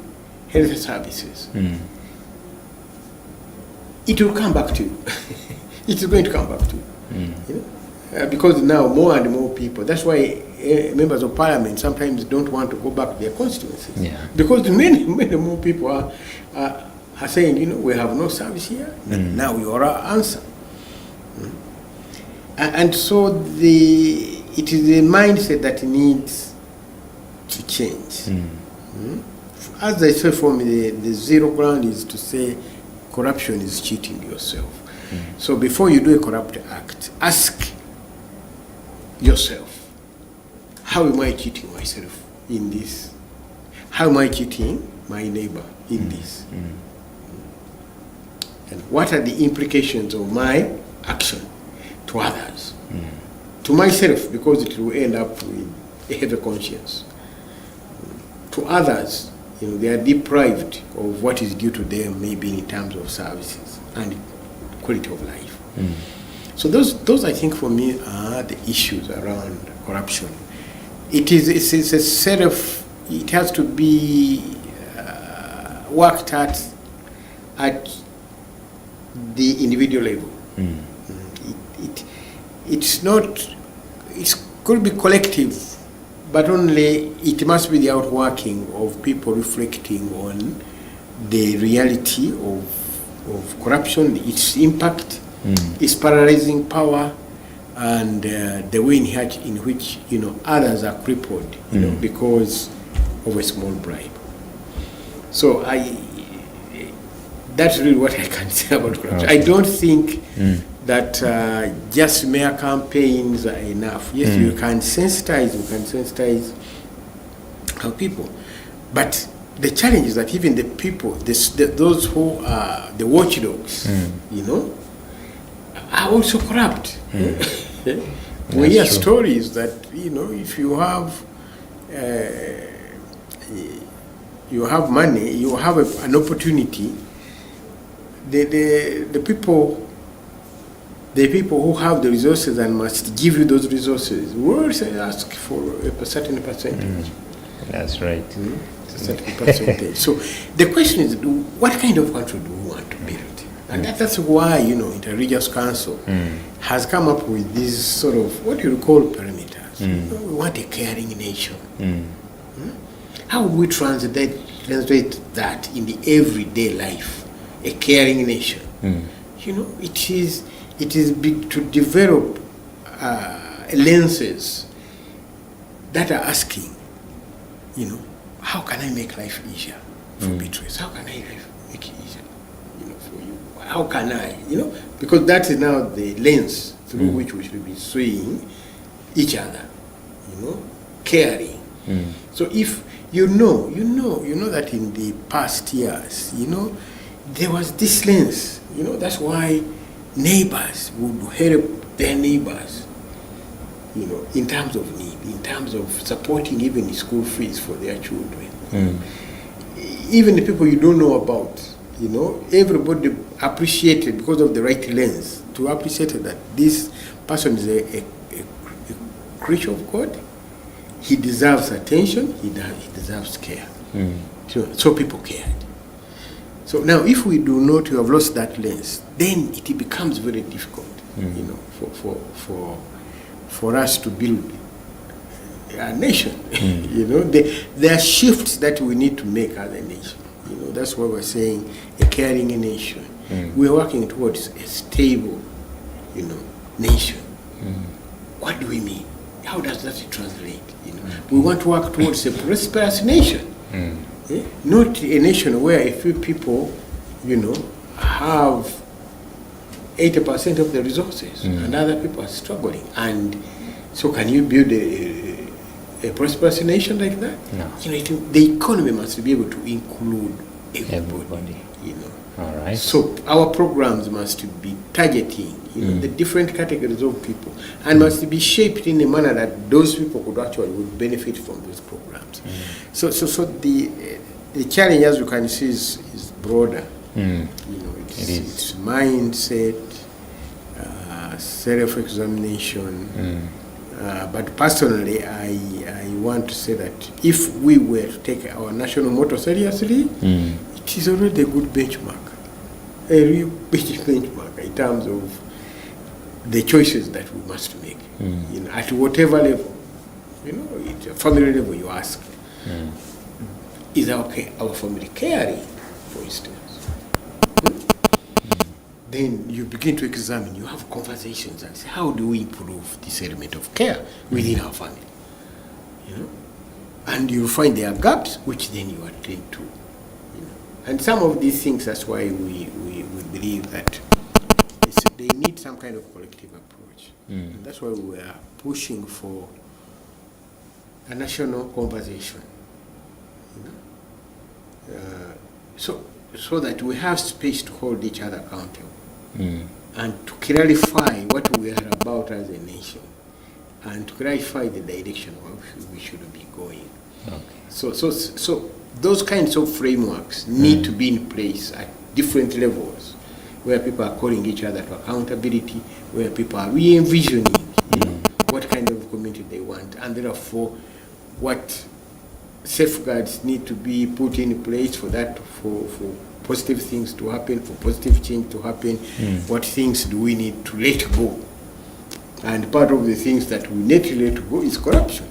health services, it will come back to you. It is going to come back to you. You know? Because now more and more people, that's why members of parliament sometimes don't want to go back to their constituencies. Because many more people are saying, you know, we have no service here, now you are our answer. And so it is the mindset that needs to change. As I said, for me, the zero ground is to say corruption is cheating yourself. So before you do a corrupt act, ask yourself, how am I cheating myself in this? How am I cheating my neighbor in this? And what are the implications of my action to others? To myself, because it will end up with a heavy conscience. To others, you know, they are deprived of what is due to them, maybe in terms of services and quality of life. So those I think for me are the issues around corruption. It's a set of, it has to be worked at the individual level. It's not, it could be collective, but only it must be the outworking of people reflecting on the reality of corruption, its impact, its paralyzing power, and the way in which, you know, others are crippled, you know, because of a small bribe. So that's really what I can say about corruption. I don't think that just mere campaigns are enough. Yes, you can sensitize our people, but the challenge is that even the people, those who are the watchdogs, you know, are also corrupt. We hear stories that, you know, if you have money, you have an opportunity. The people who have the resources and must give you those resources will also ask for a certain percentage. That's right. A certain percentage. So the question is, what kind of country do we want to build? And that's why, Inter-Religious Council has come up with this sort of, what you call parameters. We want a caring nation. How would we translate that in the everyday life? A caring nation. It is big to develop lenses that are asking, how can I make life easier for Beatrice? How can I make it easier, for you? How can I, because that is now the lens through which we should be seeing each other, caring. So if you know that in the past years, there was this lens, that's why neighbors would help their neighbors, in terms of need, in terms of supporting even the school fees for their children. Even the people you don't know about, everybody appreciated because of the right lens, to appreciate that this person is a creature of God. He deserves attention, he deserves care. So people cared. So now if we do not, we have lost that lens, then it becomes very difficult, for us to build a nation. There are shifts that we need to make as a nation. That's why we're saying a caring nation. We're working towards a stable, nation. What do we mean? How does that translate? We want to work towards a prosperous nation. Not a nation where a few people, have 80% of the resources and other people are struggling. And so can you build a prosperous nation like that? No. The economy must be able to include everybody. All right. So our programs must be targeting the different categories of people, and must be shaped in a manner that those people would benefit from those programs. So the challenge, as you can see, is broader. It's mindset, self-examination. But personally, I want to say that if we were to take our national motto seriously, it is already a good benchmark, a real big benchmark in terms of the choices that we must make. At whatever level, at a family level, you ask, is our family caring, for instance? Then you begin to examine, you have conversations and say, how do we improve this element of care within our family? And you find there are gaps, which then you attend to. And some of these things, that's why we believe that they need some kind of collective approach. And that's why we are pushing for a national conversation. So that we have space to hold each other accountable. And to clarify what we are about as a nation, and to clarify the direction where we should be going. So those kinds of frameworks need to be in place at different levels, where people are calling each other to accountability, where people are re-envisioning what kind of community they want, and therefore what safeguards need to be put in place for that, for positive things to happen, for positive change to happen. What things do we need to let go? And part of the things that we need to let go is corruption.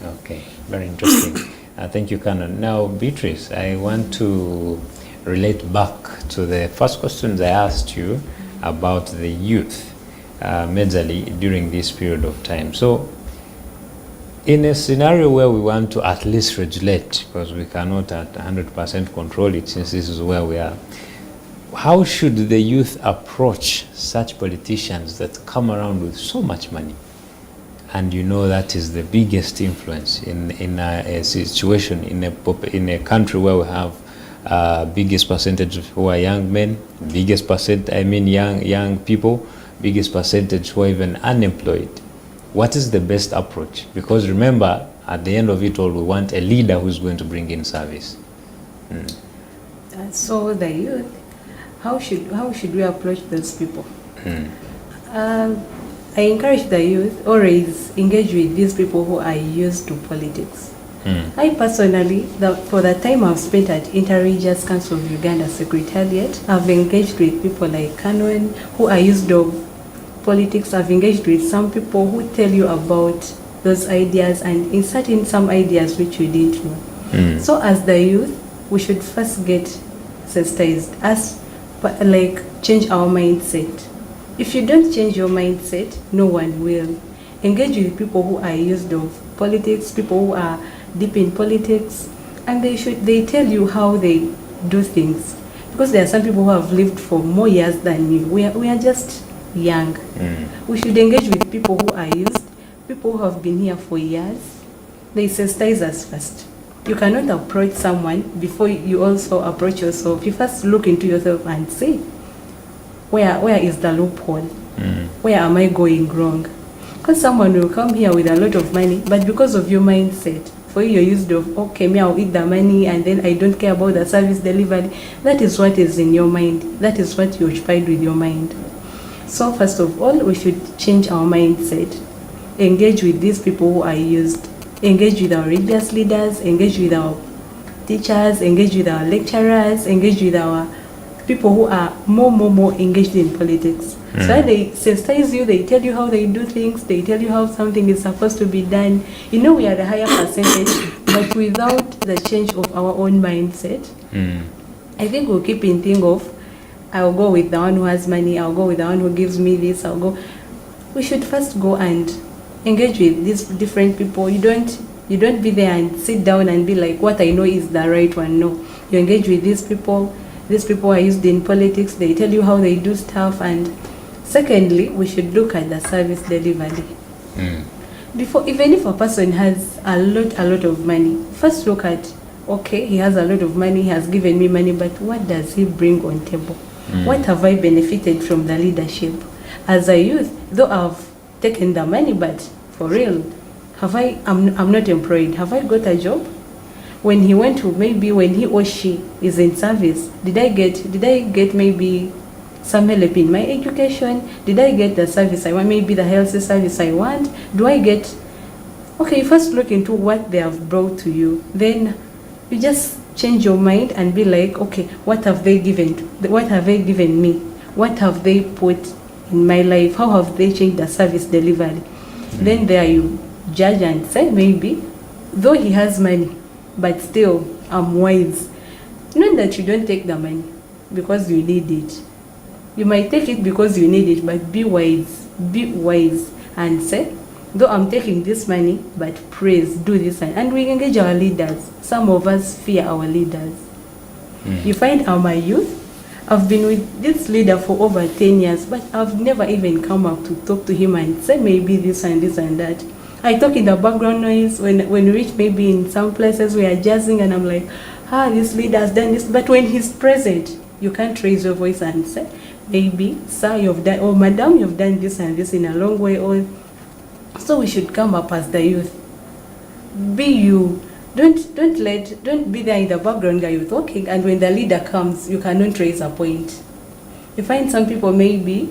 Okay, very interesting. Thank you, Canon. Now, Beatrice, I want to relate back to the first questions I asked you about the youth, majorly during this period of time. So, in a scenario where we want to at least regulate, because we cannot at 100% control it since this is where we are, how should the youth approach such politicians that come around with so much money? And that is the biggest influence in a situation, in a country where we have biggest percentage who are young men, biggest percent, young people, biggest percentage who are even unemployed. What is the best approach? Because remember, at the end of it all, we want a leader who's going to bring in service. So the youth, how should we approach those people? I encourage the youth always engage with these people who are used to politics. I personally, for the time I've spent at Inter-Religious Council of Uganda Secretariat, I've engaged with people like Canon who are used of politics. I've engaged with some people who tell you about those ideas and insert in some ideas which you didn't know. So as the youth, we should first get sensitized, change our mindset. If you don't change your mindset, no one will. Engage with people who are used of politics, people who are deep in politics, and they tell you how they do things. Because there are some people who have lived for more years than you. We are just young. We should engage with people who are used, people who have been here for years. They sensitize us first. You cannot approach someone before you also approach yourself. You first look into yourself and say, where is the loophole? Where am I going wrong? Because someone will come here with a lot of money, but because of your mindset, for you, you're used of, okay, me, I'll eat the money and then I don't care about the service delivery. That is what is in your mind. That is what you occupied with your mind. So first of all, we should change our mindset. Engage with these people who are used. Engage with our religious leaders, engage with our teachers, engage with our lecturers, engage with our people who are more engaged in politics. So they sensitize you, they tell you how they do things, they tell you how something is supposed to be done. You know, we are the higher percentage, but without the change of our own mindset, I think we'll keep in thing of, I'll go with the one who has money, I'll go with the one who gives me this, I'll go. We should first go and engage with these different people. You don't be there and sit down and be like, what I know is the right one. No, you engage with these people. These people are used in politics. They tell you how they do stuff. And secondly, we should look at the service delivery. Even if a person has a lot of money, first look at, okay, he has a lot of money, he has given me money, but what does he bring on table? What have I benefited from the leadership? As a youth, though I've taken the money, but for real, I'm not employed. Have I got a job? When he went to, maybe when he or she is in service, did I get maybe some help in my education? Did I get the service I want? Maybe the health service I want? Do I get? Okay, first look into what they have brought to you. Then you just change your mind and be like, okay, what have they given? What have they given me? What have they put in my life? How have they changed the service delivery? Then there you judge and say, maybe, though he has money, but still, I'm wise. Not that you don't take the money because you need it. You might take it because you need it, but be wise. Be wise and say, though I'm taking this money, but praise, do this. And we engage our leaders. Some of us fear our leaders. You find I'm a youth. I've been with this leader for over 10 years, but I've never even come up to talk to him and say maybe this and this and that. I talk in the background noise when we reach maybe in some places we are jazzing and I'm like, this leader has done this. But when he's present, you can't raise your voice and say, maybe, sir, you've done, or madam, you've done this and this in a long way. Or so we should come up as the youth. Be you. Don't be there in the background while you're talking, and when the leader comes, you cannot raise a point. You find some people maybe,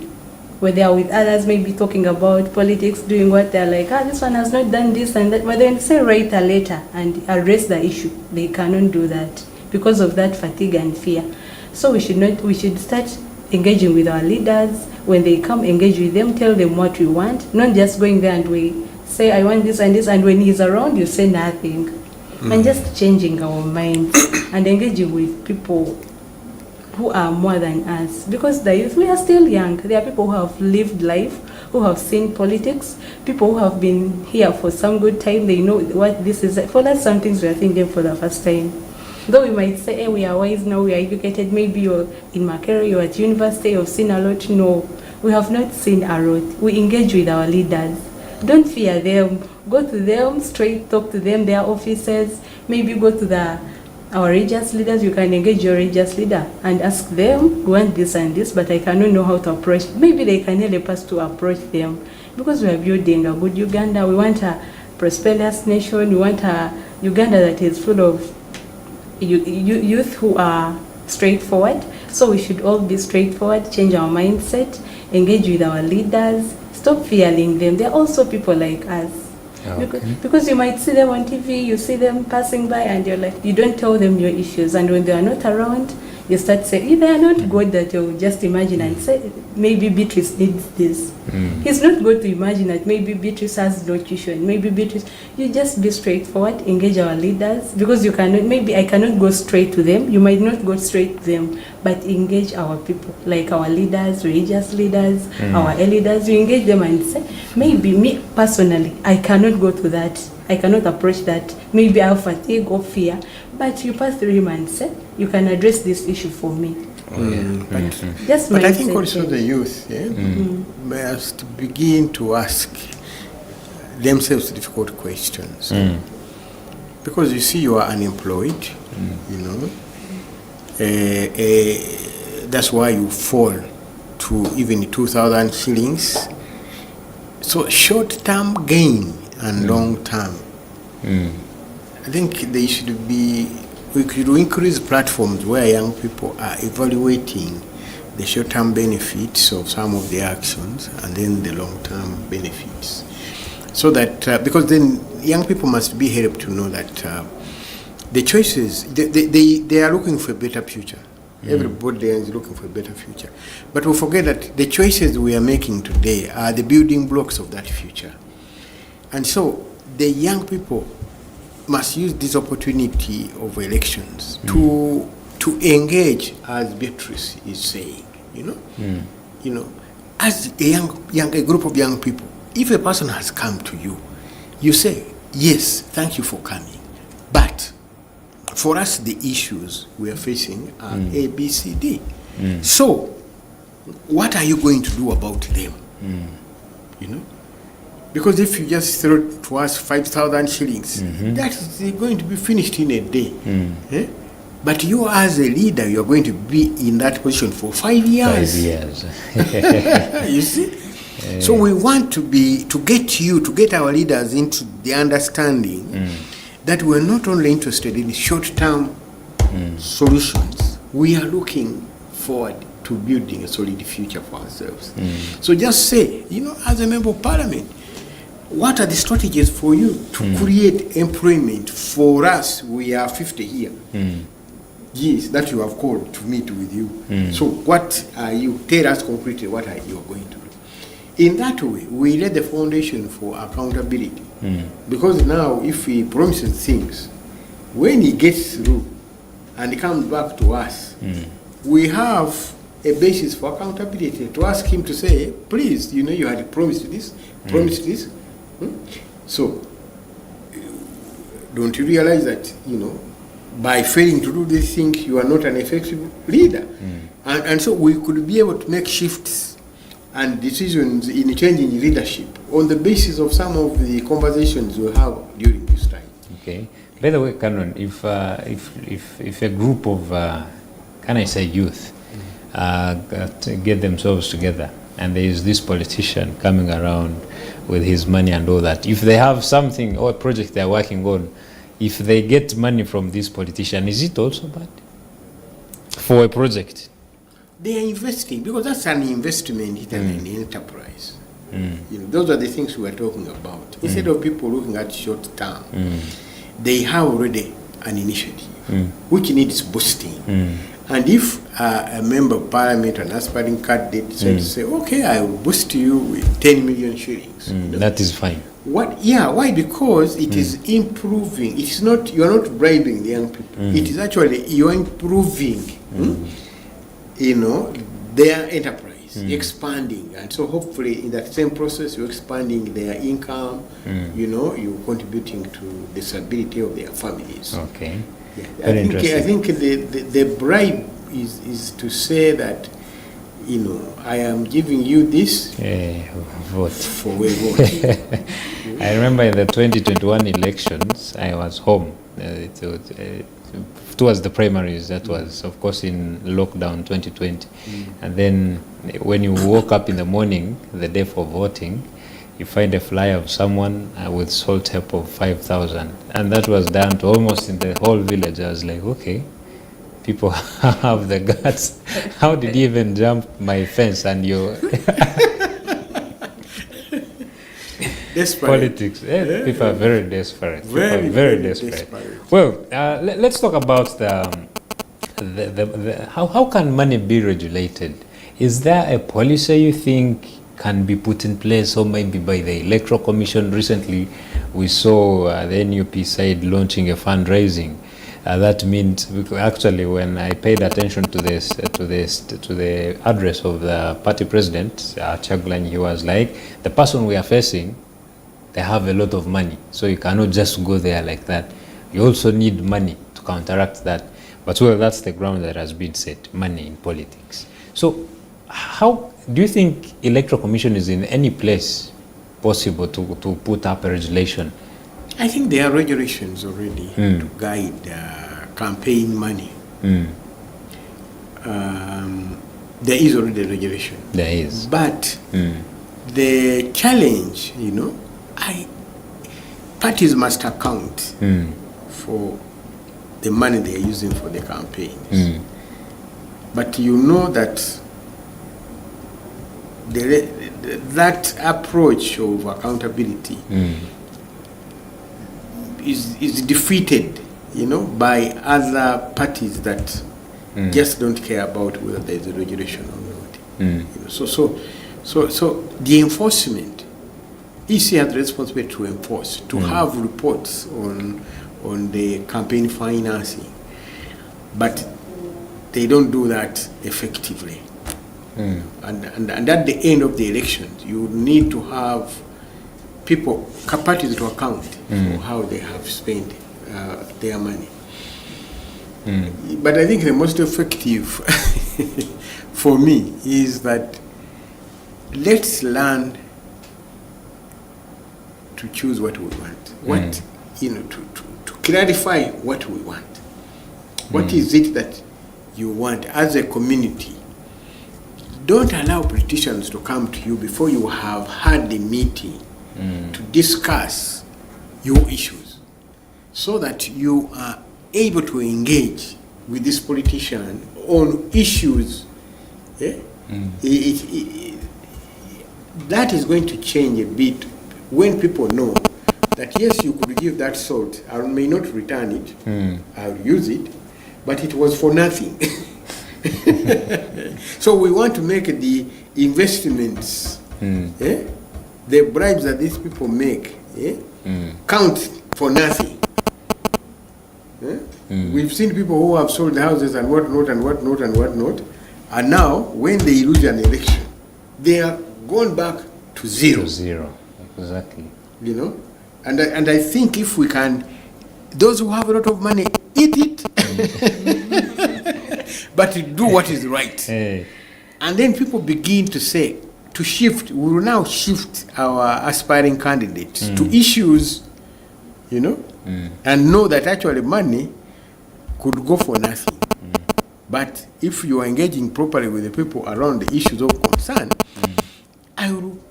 when they are with others, maybe talking about politics, doing what they're like, this one has not done this and that, but then say write a letter and address the issue. They cannot do that because of that fatigue and fear. So we should start engaging with our leaders. When they come, engage with them, tell them what we want, not just going there and we say, I want this, and when he's around, you say nothing. And just changing our minds and engaging with people who are more than us. Because the youth, we are still young. There are people who have lived life, who have seen politics, people who have been here for some good time. They know what this is. For us, some things we are thinking for the first time. Though we might say, hey, we are wise now, we are educated, maybe you're in Makerere, you're at university, you've seen a lot. No, we have not seen a lot. We engage with our leaders. Don't fear them. Go to them straight, talk to them, their offices. Maybe go to our religious leaders. You can engage your religious leader and ask them, we want this and this, but I cannot know how to approach. Maybe they can help us to approach them, because we are building a good Uganda. We want a prosperous nation. We want a Uganda that is full of youth who are straightforward. So we should all be straightforward, change our mindset, engage with our leaders, stop fearing them. They're also people like us. Because you might see them on TV, you see them passing by, and you're like, you don't tell them your issues, and when they are not around, you start saying, they are not God that you just imagine and say, maybe Beatrice needs this. He's not going to imagine that maybe Beatrice has no tuition, maybe Beatrice, you just be straightforward, engage our leaders, because you cannot, maybe I cannot go straight to them, you might not go straight to them, but engage our people, like our leaders, religious leaders, our leaders, you engage them and say, maybe me personally, I cannot go to that, I cannot approach that, maybe I have fatigue or fear, but you pass through him and say, you can address this issue for me. But I think also the youth must begin to ask themselves difficult questions. Because you see, you are unemployed, you know, that's why you fall to even 2,000 shillings. So short-term gain and long-term. I think they should be, we could increase platforms where young people are evaluating the short-term benefits of some of the actions and then the long-term benefits. So that, because then young people must be helped to know that the choices, they are looking for a better future. Everybody there is looking for a better future. But we forget that the choices we are making today are the building blocks of that future. And so the young people must use this opportunity of elections to engage, as Beatrice is saying, you know, as a group of young people. If a person has come to you, you say, yes, thank you for coming, but for us the issues we are facing are A, B, C, D. So what are you going to do about them? You know? Because if you just throw to us 5,000 shillings, that is going to be finished in a day. But you as a leader, you are going to be in that position for 5 years. 5 years. You see? So we want to get our leaders into the understanding that we're not only interested in short-term solutions, we are looking forward to building a solid future for ourselves. So just say, you know, as a member of parliament, what are the strategies for you to create employment for us? We are 50 here. Yes, that you have called to meet with you. So what are you, tell us concretely what are you going to do? In that way, we lay the foundation for accountability. Because now, if he promises things, when he gets through and he comes back to us, we have a basis for accountability to ask him to say, please, you know, you had promised this, So, don't you realize that, you know, by failing to do these things, you are not an effective leader? And so we could be able to make shifts and decisions in changing leadership on the basis of some of the conversations we have during this time. Okay. By the way, Canon, if a group of, can I say youth, get themselves together, and there is this politician coming around with his money and all that, if they have something or a project they're working on, if they get money from this politician, is it also bad for a project? They are investing, because that's an investment in an enterprise. You know, those are the things we are talking about. Instead of people looking at short term, they have already an initiative which needs boosting. And if a member of parliament, an aspiring candidate, decides to say, okay, I will boost you with 10 million shillings. You know? That is fine. What? Yeah, why? Because it is improving. It's not, you are not bribing the young people. It is actually, you are improving, you know, their enterprise, expanding. And so hopefully in that same process, you're expanding their income, you know, you're contributing to the stability of their families. Okay. Yeah. I think the bribe is to say that, you know, I am giving you this vote for a vote. I remember in the 2021 elections, I was home towards the primaries. That was, of course, in lockdown 2020. And then when you woke up in the morning, the day for voting, you find a flyer of someone with salt help of 5,000. And that was done to almost in the whole village. I was like, okay, people have the guts. How did you even jump my fence and you... Desperate. Politics. People are very desperate. Very desperate. Well, let's talk about how can money be regulated? Is there a policy you think can be put in place, or maybe by the Electoral Commission? Recently, we saw the NUP side launching a fundraising. That means, actually, when I paid attention to this, to the address of the party president, Chagulanyi, he was like, the person we are facing, they have a lot of money, so you cannot just go there like that. You also need money to counteract that. But well, that's the ground that has been set, money in politics. So how do you think Electoral Commission is in any place possible to put up a regulation? I think there are regulations already to guide campaign money. There is already a regulation. There is. But the challenge, parties must account for the money they are using for the campaigns. But you know that that approach of accountability is defeated, by other parties that just don't care about whether there is a regulation or not. So the enforcement, EC has the responsibility to enforce, to have reports on the campaign financing, but they don't do that effectively. And at the end of the elections, you need to have parties to account for how they have spent their money. But I think the most effective for me is that let's learn to choose what we want. To clarify what we want. What is it that you want as a community? Don't allow politicians to come to you before you have had the meeting to discuss your issues, so that you are able to engage with this politician on issues. That is going to change a bit when people know that yes, you could give that salt, I may not return it, I'll use it, but it was for nothing. So we want to make the investments, the bribes that these people make, count for nothing. We've seen people who have sold houses and whatnot and whatnot and whatnot, and now when they lose an election, they are gone back to zero. Exactly. And I think if we can, those who have a lot of money, eat it, but do what is right. And then people begin to say, to shift, we will now shift our aspiring candidates to issues, and know that actually money could go for nothing. But if you are engaging properly with the people around the issues of concern,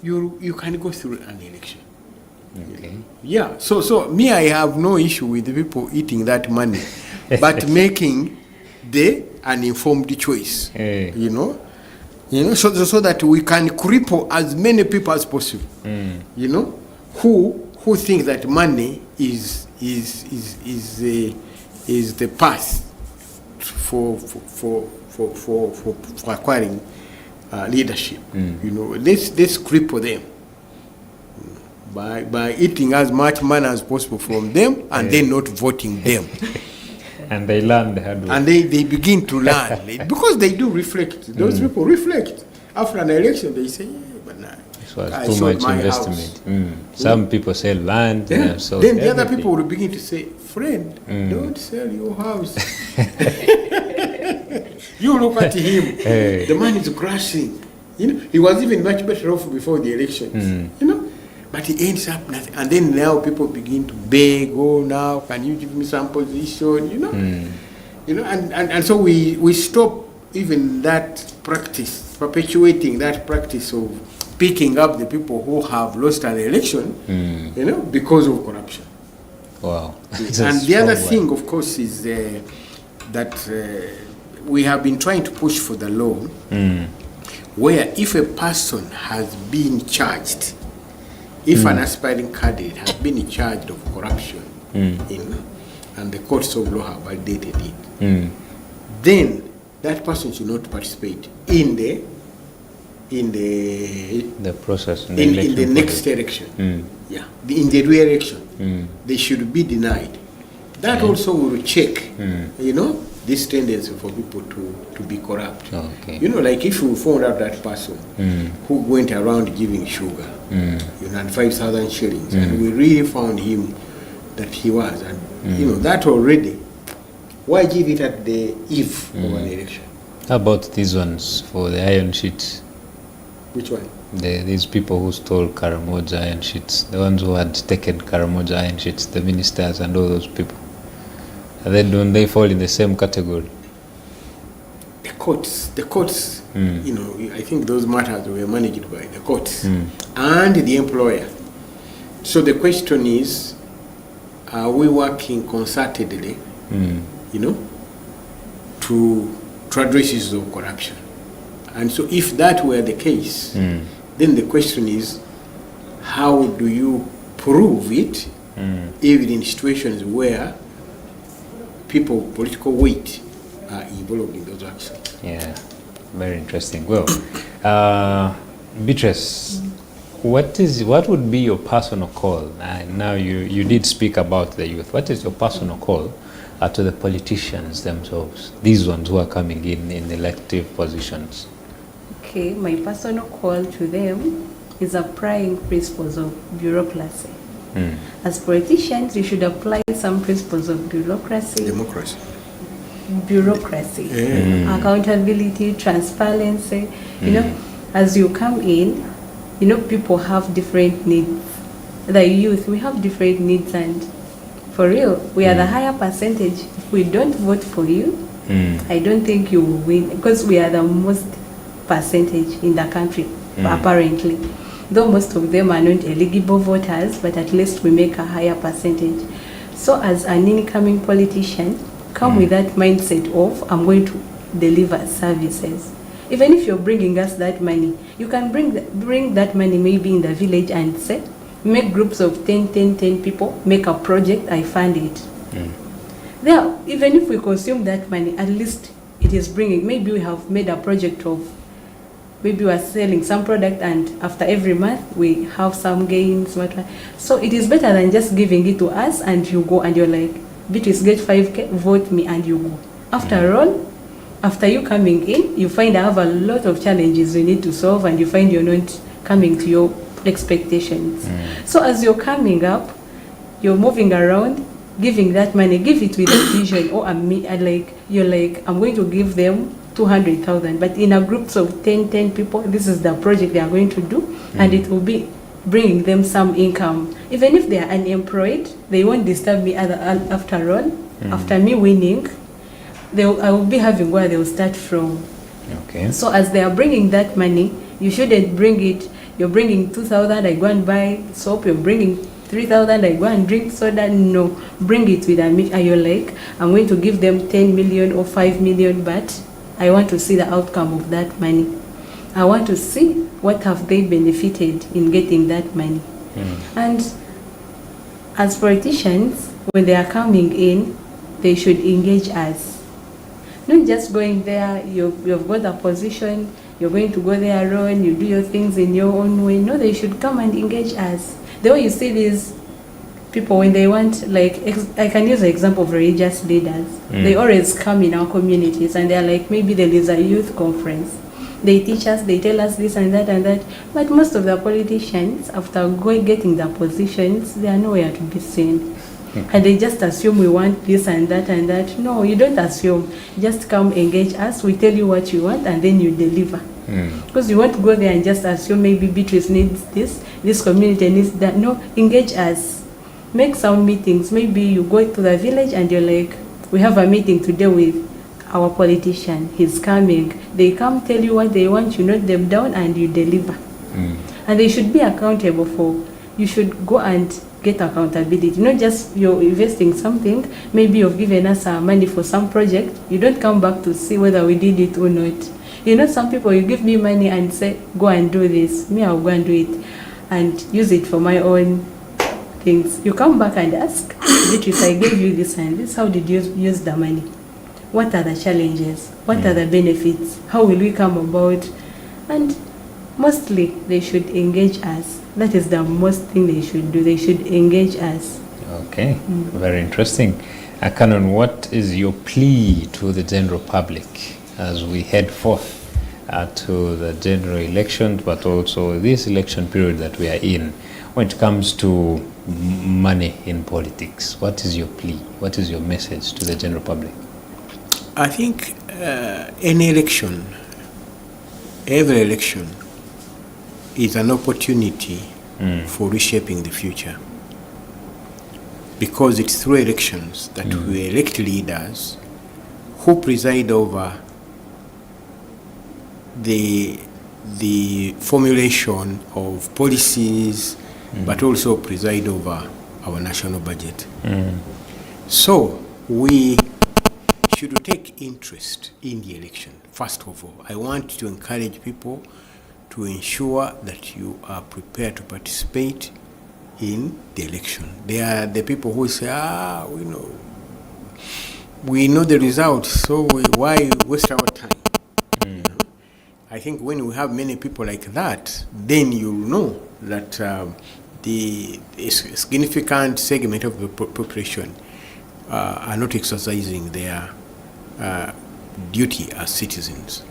you can go through an election. Okay. Yeah. So me, I have no issue with the people eating that money, but making an informed choice. So that we can cripple as many people as possible. Who think that money is the path for acquiring leadership. Let's cripple them by eating as much money as possible from them, and then not voting them. And they learn the hard way. And they begin to learn because they do reflect. Those people reflect after an election. They say, but nah, this was too much investment. Some people sell land. Then everything. The other people will begin to say, friend, don't sell your house. You look at him. The man is crashing. He was even much better off before the elections. But he ends up nothing. And then now people begin to beg, now can you give me some position, and so we stop even that practice, perpetuating that practice of picking up the people who have lost an election, because of corruption. Wow. And the other thing, of course, is that we have been trying to push for the law where if a person has been charged if an aspiring candidate has been charged of corruption and the courts of law have validated it, then that person should not participate in the process, in the next election. Yeah, in the re-election, they should be denied. That also will check, this tendency for people to be corrupt. Like if you found out that person who went around giving sugar, and 5,000 shillings, and we really found him that he was, and that already, why give it at the eve of an election? How about these ones for the iron sheets? Which one? These people who stole Karamoja iron sheets, the ones who had taken Karamoja iron sheets, the ministers and all those people. And then don't they fall in the same category? The courts, I think those matters were managed by the courts and the employer. So the question is, are we working concertedly, to address issues of corruption? And so if that were the case, then the question is, how do you prove it, even in situations where people of political weight are involved in those actions? Yeah, very interesting. Well, Beatrice, what would be your personal call? Now you did speak about the youth. What is your personal call to the politicians themselves, these ones who are coming in elective positions? Okay, my personal call to them is applying principles of bureaucracy. As politicians, you should apply some principles of bureaucracy. Bureaucracy, accountability, transparency. As you come in, people have different needs. The youth, we have different needs, and for real, we are the higher percentage. If we don't vote for you, I don't think you will win, because we are the most percentage in the country, apparently. Though most of them are not eligible voters, but at least we make a higher percentage. So as an incoming politician, come with that mindset of, I'm going to deliver services. Even if you're bringing us that money, you can bring that money maybe in the village and say, make groups of 10 people, make a project, I fund it. There, even if we consume that money, at least it is bringing, maybe we have made a project of, maybe we are selling some product, and after every month we have some gains. So it is better than just giving it to us and you go and you're like, Beatrice, get 5K, vote me, and you go. After all, after you coming in, you find I have a lot of challenges you need to solve, and you find you're not coming to your expectations. So as you're coming up, you're moving around, giving that money, give it with a vision. You're like, I'm going to give them 200,000, but in a groups of 10 people, this is the project they are going to do, and it will be bringing them some income. Even if they are unemployed, they won't disturb me after all. After me winning, I will be having where they will start from. Okay. So as they are bringing that money, you shouldn't bring it, you're bringing 2,000, I go and buy soap, you're bringing 3,000, I go and drink soda. No, bring it with a you're like, I'm going to give them 10 million or 5 million, but I want to see the outcome of that money. I want to see what have they benefited in getting that money. And as politicians, when they are coming in, they should engage us. Not just going there, you've got a position, you're going to go there alone, you do your things in your own way. No, they should come and engage us. The way you see these people, when they want, I can use the example of religious leaders. They always come in our communities, and they're like, maybe there is a youth conference. They teach us, they tell us this and that and that. But most of the politicians, after getting their positions, they are nowhere to be seen. And they just assume we want this and that and that. No, you don't assume. Just come engage us. We tell you what you want, and then you deliver. Because you won't go there and just assume maybe Beatrice needs this community needs that. No, engage us. Make some meetings. Maybe you go to the village and you're like, we have a meeting today with our politician. He's coming. They come tell you what they want. You note them down and you deliver. And they should be accountable for. You should go and get accountability. Not just you're investing something, maybe you've given us money for some project, you don't come back to see whether we did it or not. Some people, you give me money and say, go and do this. Me, I'll go and do it. and use it for my own things. You come back and ask, Beatrice, I gave you this and this, how did you use the money? What are the challenges? What are the benefits? How will we come about? And mostly they should engage us. That is the most thing they should do. They should engage us. Okay, very interesting. Canon, what is your plea to the general public as we head forth to the general election, but also this election period that we are in, when it comes to money in politics? What is your plea? What is your message to the general public? I think any election, every election, is an opportunity for reshaping the future. Because it's through elections that we elect leaders who preside over the formulation of policies, but also preside over our national budget. So we should take interest in the election. First of all, I want to encourage people to ensure that you are prepared to participate in the election. They are the people who say, we know the results, so why waste our time? You know? I think when we have many people like that, then you know that the significant segment of the population are not exercising their duty as citizens.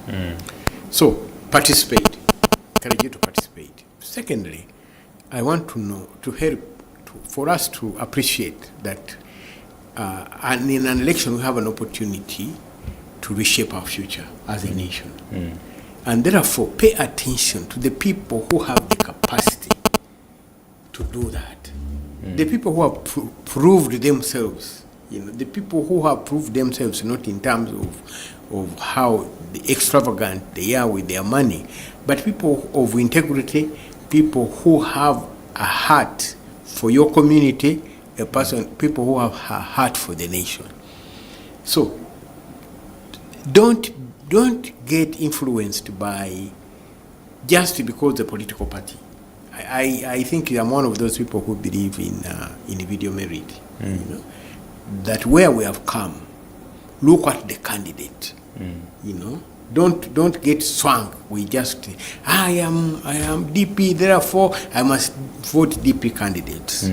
So participate. Encourage you to participate. Secondly, I want to know, for us to appreciate that and in an election we have an opportunity to reshape our future as a nation. And therefore pay attention to the people who have the capacity to do that. The people who have proved themselves, the people who have proved themselves not in terms of how extravagant they are with their money, but people of integrity, people who have a heart for your community, people who have a heart for the nation. So don't get influenced by just because the political party. I think I'm one of those people who believe in individual merit. That where we have come, look at the candidate. Don't get swung. We just I am DP, therefore I must vote DP candidates.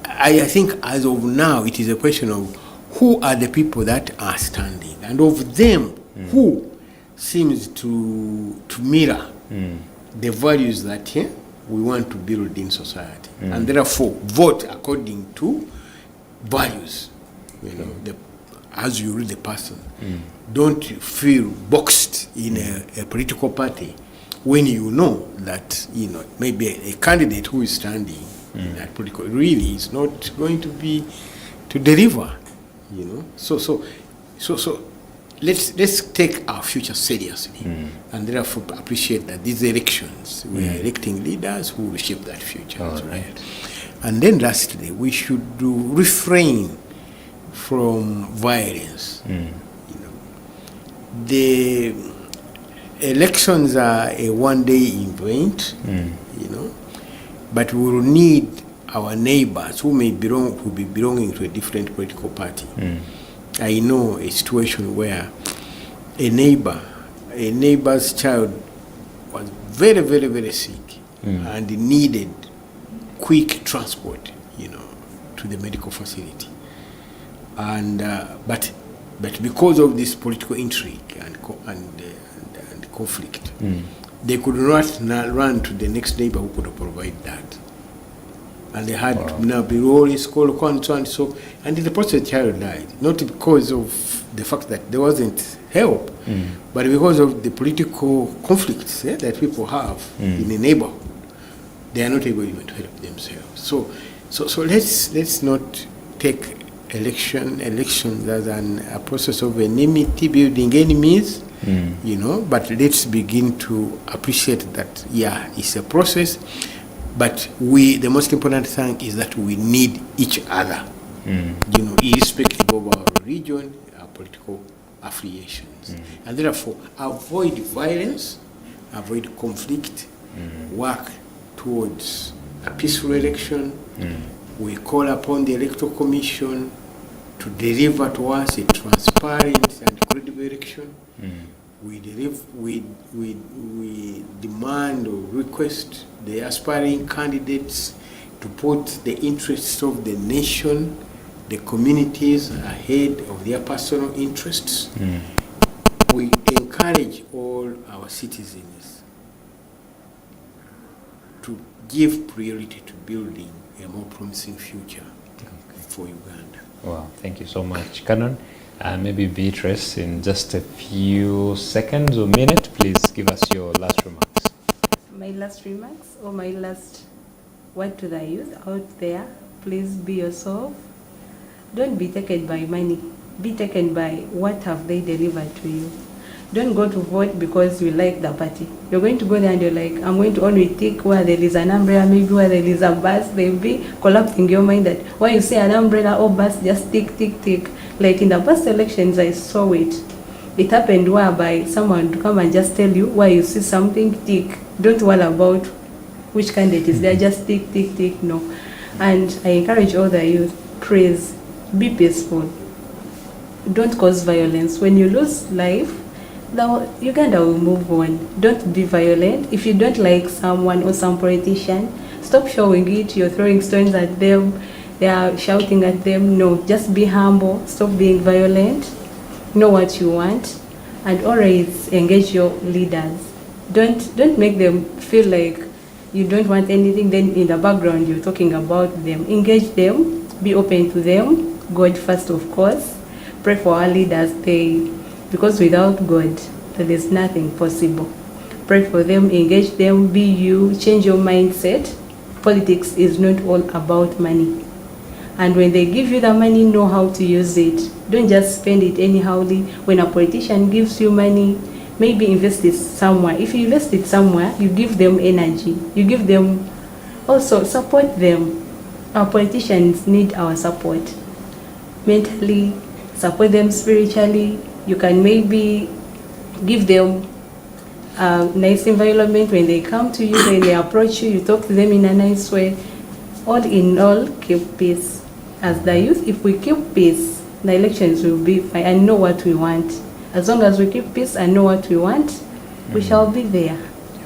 I think as of now it is a question of who are the people that are standing, and of them who seems to mirror the values that we want to build in society, and therefore vote according to values. As you read the person, don't feel boxed in a political party when you know that maybe a candidate who is standing in that political really is not going to deliver. So let's take our future seriously, and therefore appreciate that these elections we are electing leaders who will shape that future. Right. And then lastly, we should refrain from violence. The elections are a one-day event, but we will need our neighbors who be belonging to a different political party. I know a situation where a neighbor's child was very, very, very sick and needed quick transport, to the medical facility. And but because of this political intrigue and conflict, they could not run to the next neighbor who could provide that, and they had to now be rolling school and so on. So, and in the process, the child died, not because of the fact that there wasn't help, but because of the political conflicts that people have in the neighborhood. They are not able even to help themselves. So let's not take elections as a process of enmity, building enemies, but let's begin to appreciate that, it's a process, but the most important thing is that we need each other, irrespective of our religion, our political affiliations. And therefore, avoid violence, avoid conflict, work towards a peaceful election. We call upon the Electoral Commission to deliver to us a transparent and credible election. We demand or request the aspiring candidates to put the interests of the nation, the communities ahead of their personal interests. We encourage all our citizens to give priority to building a more promising future for Uganda. Wow, thank you so much, Canon. And maybe Beatrice, in just a few seconds or minute, please give us your last remarks. My last remarks or my last word to the youth out there, please be yourself. Don't be taken by money. Be taken by what have they delivered to you. Don't go to vote because you like the party. You're going to go there and you're like, I'm going to only tick where there is an umbrella, maybe where there is a bus. They'll be collapsing your mind that when you say an umbrella or bus, just tick, tick, tick. Like in the past elections, I saw it. It happened whereby someone to come and just tell you why you see something, tick. Don't worry about which candidate is there, just tick, tick, tick, no. And I encourage all the youth, please, be peaceful. Don't cause violence. When you lose life, Uganda will move on. Don't be violent. If you don't like someone or some politician, stop showing it. You're throwing stones at them. They are shouting at them. No, just be humble. Stop being violent. Know what you want, and always engage your leaders. Don't make them feel like you don't want anything. Then in the background you're talking about them. Engage them. Be open to them. God first, of course. Pray for our leaders. Because without God, there is nothing possible. Pray for them, engage them, be you, change your mindset. Politics is not all about money. And when they give you the money, know how to use it. Don't just spend it anyhowly. When a politician gives you money, maybe invest it somewhere. If you invest it somewhere, you give them energy. You give them, also support them. Our politicians need our support. Mentally, support them spiritually. You can maybe give them a nice environment when they come to you, when they approach you, you talk to them in a nice way. All in all, keep peace. As the youth, if we keep peace, the elections will be fine and know what we want. As long as we keep peace and know what we want, we shall be there.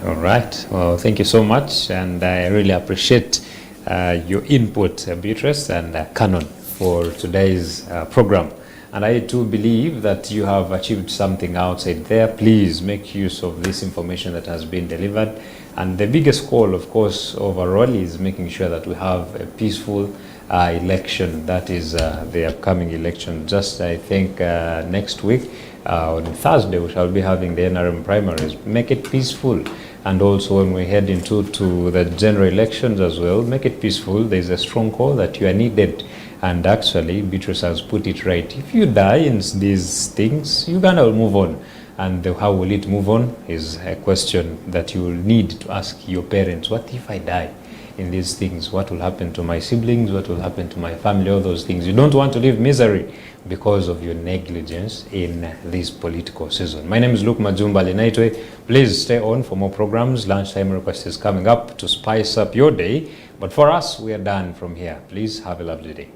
All right. Well, thank you so much. And I really appreciate your input, Beatrice and Canon, for today's program. And I too believe that you have achieved something outside there. Please make use of this information that has been delivered. And the biggest goal, of course, overall is making sure that we have a peaceful election. That is the upcoming election. Just, I think, next week, on Thursday, we shall be having the NRM primaries. Make it peaceful. And also when we head into the general elections as well, make it peaceful. There's a strong call that you are needed. And actually, Beatrice has put it right. If you die in these things, Uganda will move on. And how will it move on is a question that you will need to ask your parents. What if I die in these things? What will happen to my siblings? What will happen to my family? All those things. You don't want to live misery because of your negligence in this political season. My name is Luke Majumba Lenaitwe. Please stay on for more programs. Lunchtime request is coming up to spice up your day. But for us, we are done from here. Please have a lovely day.